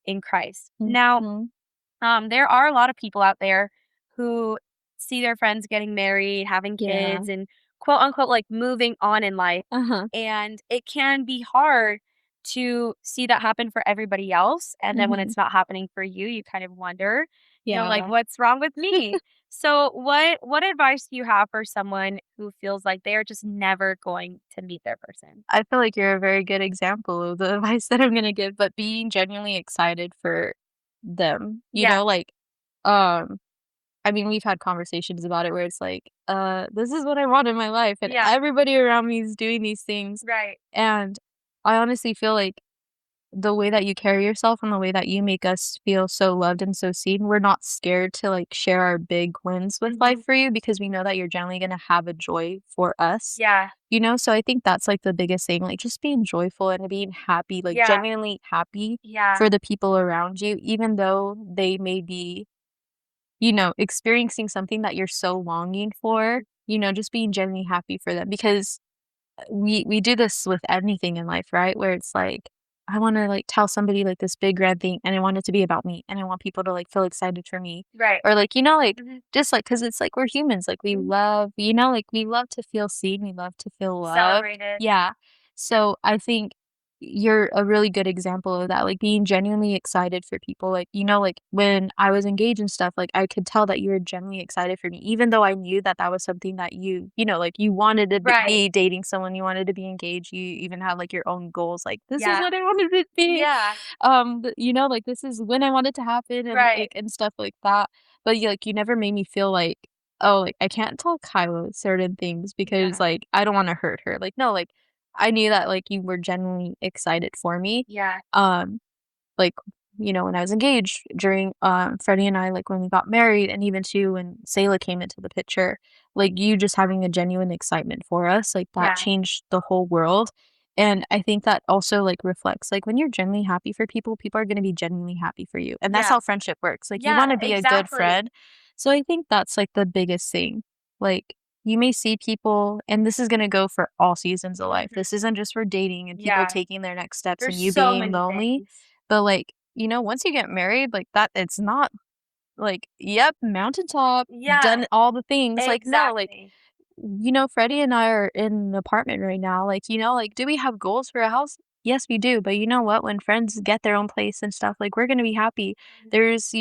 in Christ. Now, Mhm. there are a lot of people out there who see their friends getting married, having Yeah. kids, and quote unquote like moving on in life. Uh-huh. And it can be hard to see that happen for everybody else. And then when Mhm. it's not happening for you, you kind of wonder, like Yeah. what's wrong with me? So what advice do you have for someone who feels like they are just never going to meet their person? I feel like you're a very good example of the advice that I'm gonna give, but being genuinely excited for them, Yeah. like, um I mean, we've had conversations about it where it's like, this is what I want in my life, and Yeah. everybody around me is doing these things, Right. and I honestly feel like the way that you carry yourself and the way that you make us feel so loved and so seen, we're not scared to, like, share our big wins with life Hmm. for you because we know that you're generally gonna have a joy for us, Yeah. So I think that's, like, the biggest thing, like, just being joyful and being happy, like, Yeah. genuinely happy Yeah. for the people around you, even though they may be experiencing something that you're so longing for, just being genuinely happy for them because we do this with anything in life, right? Where it's like, I wanna, like, tell somebody, like, this big grand thing, and I want it to be about me, and I want people to, like, feel excited for me. Right. Or, like, Hmm. just, like, because it's like we're humans, like, we Hmm. love like, we love to feel seen, we love to feel loved. Celebrated. Yeah. So, I think you're a really good example of that, like, being genuinely excited for people, like, like, when I was engaged and stuff, like, I could tell that you were genuinely excited for me, even though I knew that that was something that like, you wanted to Right. be dating someone, you wanted to be engaged, you even had, like, your own goals, like, "This is Yeah. what I wanted it to be." Yeah. But, like, "This is when I want it to happen," and, Right. like, and stuff like that, but, you never made me feel like "Oh, like, I can't tell Kyla certain things because, Yeah. like, I don't wanna hurt her." Like, no, like, I knew that, like, you were genuinely excited for me. Yeah. Um, like, when I was engaged, during, Freddie and I, like, when we got married, and even too when Selah came into the picture, like, you just having a genuine excitement for us, like, that Yeah. changed the whole world, and I think that also, like, reflects, like, when you're genuinely happy for people, people are gonna be genuinely happy for you, and that's Yeah. how friendship works, like, you Yeah, wanna be a good exactly. friend, so I think that's, like, the biggest thing, like, you may see people and this is gonna go for all seasons of life, Mhm. this isn't just for dating and people Yeah. taking their next steps There's and you so being many lonely, things. but, like, once you get married, like, that it's not like, "Yep, mountaintop, Yeah, done all the things," like, no, like, exactly. Freddie and I are in an apartment right now, like, do we have goals for a house? Yes, we do, but you know what? When friends get their own place and stuff, like, we're gonna be happy. Mhm. There's,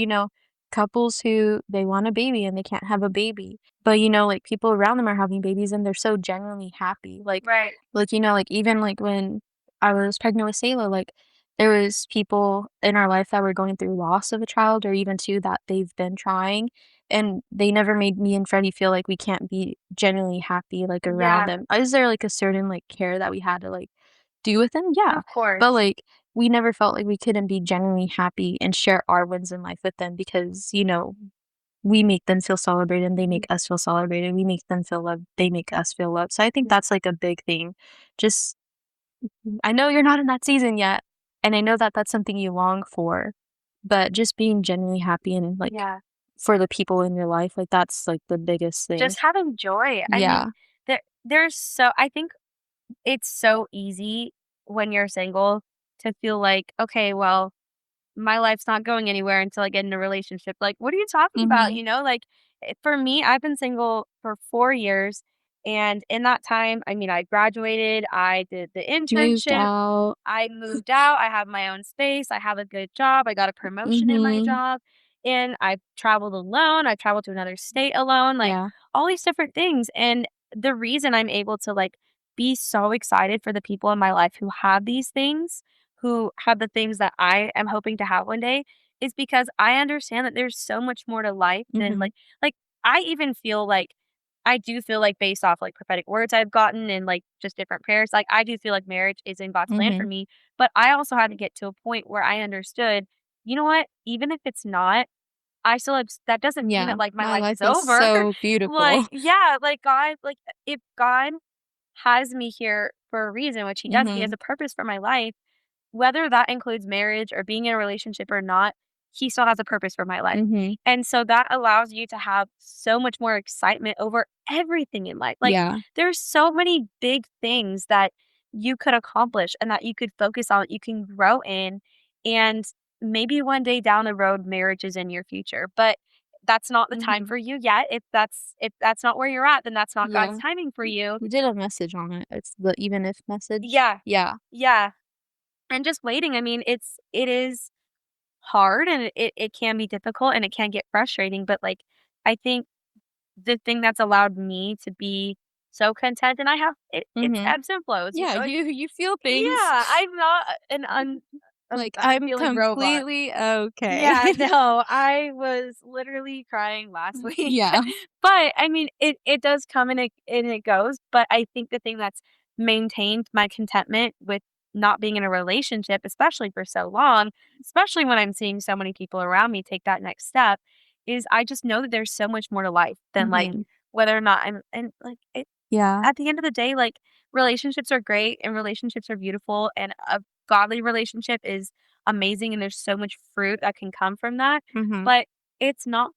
couples who they want a baby and they can't have a baby, but, like, people around them are having babies and they're so genuinely happy, Right. like, even, like, when I was pregnant with Selah, like, there was people in our life that were going through loss of a child or even 2 that they've been trying, and they never made me and Freddie feel like we can't be genuinely happy, like, around Yeah, them. Is there, like, a certain, like, care that we had to, like, do with them? Yeah, of but, course. like, we never felt like we couldn't be genuinely happy and share our wins in life with them because, we make them feel celebrated and they make Mhm. us feel celebrated. We make them feel loved, they make us feel loved. So I think that's, like, a big thing. Just I know you're not in that season yet, and I know that that's something you long for, but just being genuinely happy and, like, Yeah. for the people in your life, like, that's, like, the biggest thing. Just having joy. I mean, Yeah. I think it's so easy when you're single to feel like, "Okay, well, my life's not going anywhere until I get in a relationship." Like, "What are you talking about?" Mhm. Like, for me, I've been single for 4 years, and in that time, I mean, I graduated, I did the Moved internship, out. I moved out, I have my own space, I have a good job, I got a promotion in my Mhm. job, and I've traveled alone, I traveled to another state alone, like, Yeah. all these different things, and the reason I'm able to, like, be so excited for the people in my life who have these things, who have the things that I am hoping to have one day, is because I understand that there's so much more to life than, Mhm. like, I even feel like I do feel like based off, like, prophetic words I've gotten and, like, just different prayers, like, I do feel like marriage is in God's plan for Mhm. me, but I also had to get to a point where I understood, you know what? Even if it's not, I still have that doesn't mean Yeah. that, like, my My life life is is over. so beautiful. Like, yeah, like, if God has me here for a reason, which he does, he has Mhm. a purpose for my life, whether that includes marriage or being in a relationship or not, he still has a purpose for my life. Mhm. And so that allows you to have so much more excitement over everything in life. Like, Yeah. there's so many big things that you could accomplish and that you could focus on, that you can grow in. And maybe one day down the road, marriage is in your future. But that's not the time Mhm. for you yet. If that's not where you're at, then that's not God's Yeah. timing for you. We did a message on it. It's the even if message. Yeah. Yeah. Yeah. And just waiting. I mean, it is hard and it can be difficult and it can get frustrating, but, like, I think the thing that's allowed me to be so content and it's Mhm. ebbs and flows, Yeah, It you feel things. yeah, I'm not an Like, I'm unfeeling robot. completely okay. Yeah, no, I was literally crying last week. Yeah. But, I mean, it does come and it goes, but I think the thing that's maintained my contentment with not being in a relationship, especially for so long, especially when I'm seeing so many people around me take that next step, is I just know that there's so much more to life than, like, Mhm. whether or not I'm and, like, Yeah. at the end of the day, like, relationships are great and relationships are beautiful, and a godly relationship is amazing, and there's so much fruit that can come from that, Mhm. but it's not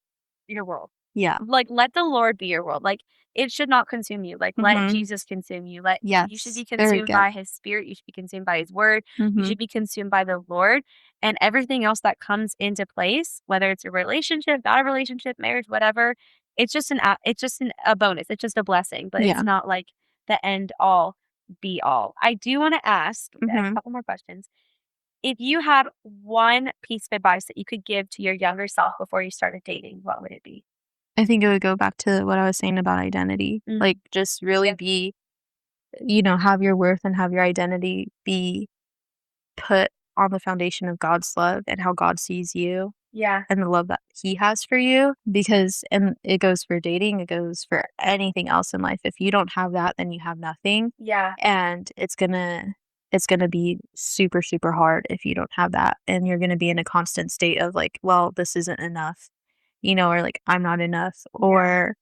your world. Yeah. Like, let the Lord be your world. Like, it should not consume you. Like, let Mhm. Jesus consume you. You should Yes. be Very consumed good. by his spirit. You should be consumed by his word. You Mhm. should be consumed by the Lord and everything else that comes into place, whether it's a relationship, not a relationship, marriage, whatever. It's just a bonus. It's just a blessing, but it's Yeah. not like the end all be all. I do want to ask a Mhm. couple more questions. If you had one piece of advice that you could give to your younger self before you started dating, what would it be? I think it would go back to what I was saying about identity. Like, Mm, just really be have your worth and have your identity be put on the foundation of God's love and how God sees you. Yeah. and the love that he has for you because and it goes for dating, it goes for anything else in life. If you don't have that, then you have nothing, Yeah. and it's gonna be super, super hard if you don't have that, and you're gonna be in a constant state of like, "Well, this isn't enough," or like, "I'm not enough," Yeah. or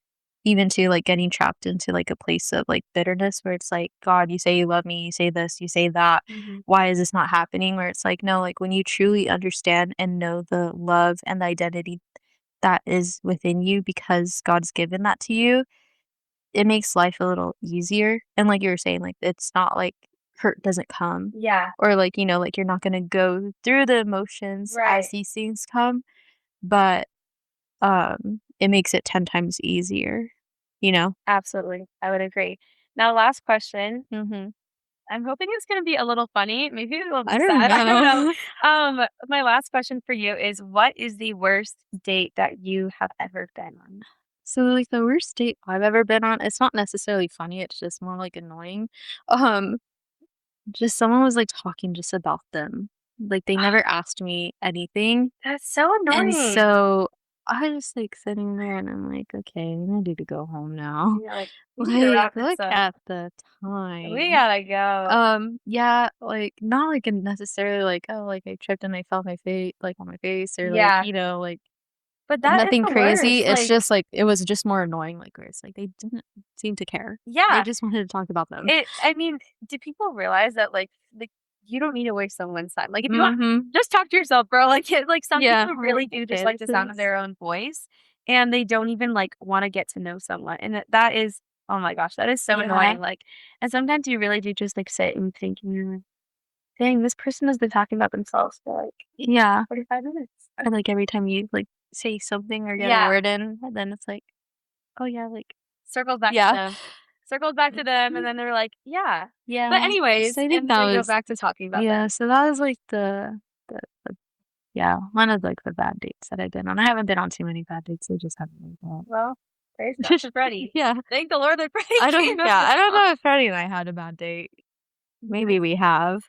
even to, like, getting trapped into, like, a place of, like, bitterness where it's like, "God, you say you love me, you say this, you say that. Mhm. Why is this not happening?" Where it's like, no, like, when you truly understand and know the love and the identity that is within you because God's given that to you, it makes life a little easier, and like you were saying, like, it's not like hurt doesn't come Yeah. or, like, like, you're not gonna go through the emotions as Right. these things come, but, it makes it 10 times easier, you know? Absolutely. I would agree. Now, last question. Mhm. I'm hoping it's gonna be a little funny, maybe a little I bit don't sad, I don't know. know. My last question for you is what is the worst date that you have ever been on? So, like, the worst date I've ever been on, it's not necessarily funny, it's just more, like, annoying. Um, just someone was, like, talking just about them. Like, they never asked me anything, That's so and annoying. so I was, like, sitting there and I'm like, "Okay, I need to go home now." You're like, "We need to Like, wrap this look up. at the We time. gotta go." Yeah, like, not, like, necessarily, like, "Oh, like, I tripped and I fell my face like, on my face," or, like, Yeah, like but that is nothing the crazy, worst, it's like just, like it was just more annoying, like, where it's like they didn't seem to care. They yeah. just wanted to talk about them. I mean, do people realize that, like, you don't need to waste someone's time? Like, if you want Mhm. just talk to yourself, bro, like, like, some Yeah, people like, really do just okay, like the this sound of is their own voice, and they don't even, like, wanna get to know someone, and that is oh my gosh, that is so yeah, annoying, like and sometimes you really do just, like, sit and think, and you're like, "Dang, this person has been talking about themselves for, like, yeah, 45 minutes." or, like, every time you, like, say something or get a Yeah, word in, and then it's like, "Oh, yeah," like circles back to yeah. them. Circles back to them, and then they're like, "Yeah." But Yeah, anyways so I think and that they go was back to talking about yeah, them. so that was, like, the yeah, one of, like, the bad dates that I've been on. I haven't been on too many bad dates, I just haven't like Well, praise God that. for Freddie. Yeah. Thank the Lord that Freddie came up with I don't some. know if Freddie and I had a bad date. Yeah, Maybe we have.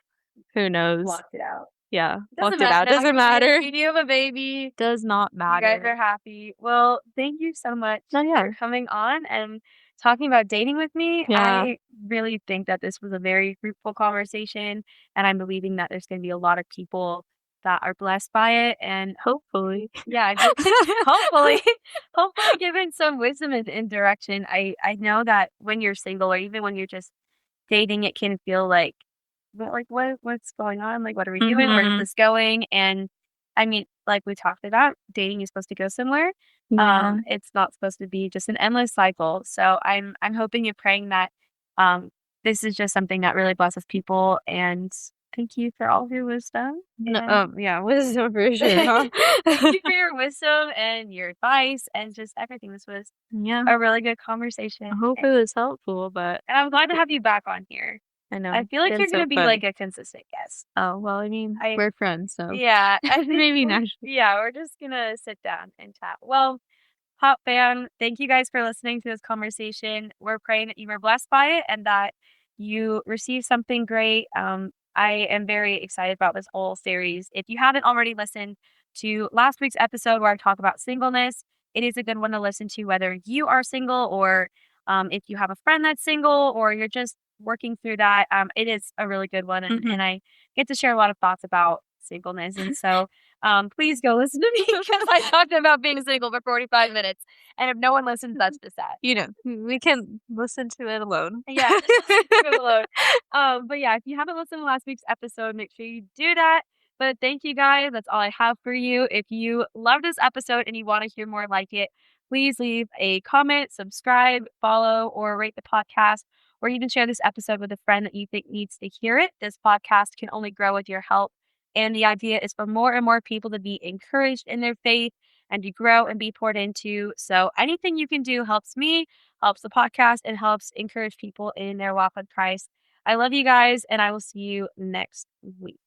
Who knows? blocked it out. Yeah, Doesn't walked it matter out, now, doesn't you guys. matter. You do have a baby. Does not You guys are matter. happy. Well, thank you so much No, yeah. for coming on and talking about dating with me. Yeah, I really think that this was a very fruitful conversation, and I'm believing that there's gonna be a lot of people that are blessed by it, and hopefully. yeah, given hopefully hopefully given some wisdom and direction. I know that when you're single or even when you're just dating, it can feel like, "But, like, what's going on? Like, what are we doing? Where is Mhm. this going?" And, I mean, like we talked about, dating is supposed to go somewhere. Yeah. It's not supposed to be just an endless cycle. So I'm hoping and praying that, um, this is just something that really blesses people, and thank you for all of your wisdom, No, and yeah, wisdom for sure, huh? thank you for your wisdom and your advice and just everything. This was Yeah, a really good conversation, I hope it was helpful, but and I'm glad to have you back on here. I I know, feel like been you're so gonna be, like, fun. a consistent guest. Oh, well, I mean, I we're friends, so yeah, I think maybe we're naturally. yeah, we're just gonna sit down and chat. Well, Hot fam, thank you guys for listening to this conversation. We're praying that you were blessed by it and that you received something great. I am very excited about this whole series. If you haven't already listened to last week's episode where I talk about singleness, it is a good one to listen to whether you are single or if you have a friend that's single or you're just working through that. It is a really good one, and Mhm. I get to share a lot of thoughts about singleness. And so please go listen to me because I talked about being single for 45 minutes. And if no one listens, that's just sad. We can listen to it alone. Yeah, just listen to it alone. But yeah, if you haven't listened to last week's episode, make sure you do that. But thank you guys. That's all I have for you. If you love this episode and you want to hear more like it, please leave a comment, subscribe, follow, or rate the podcast, or even share this episode with a friend that you think needs to hear it. This podcast can only grow with your help. And the idea is for more and more people to be encouraged in their faith and to grow and be poured into. So anything you can do helps me, helps the podcast, and helps encourage people in their walk with Christ. I love you guys, and I will see you next week.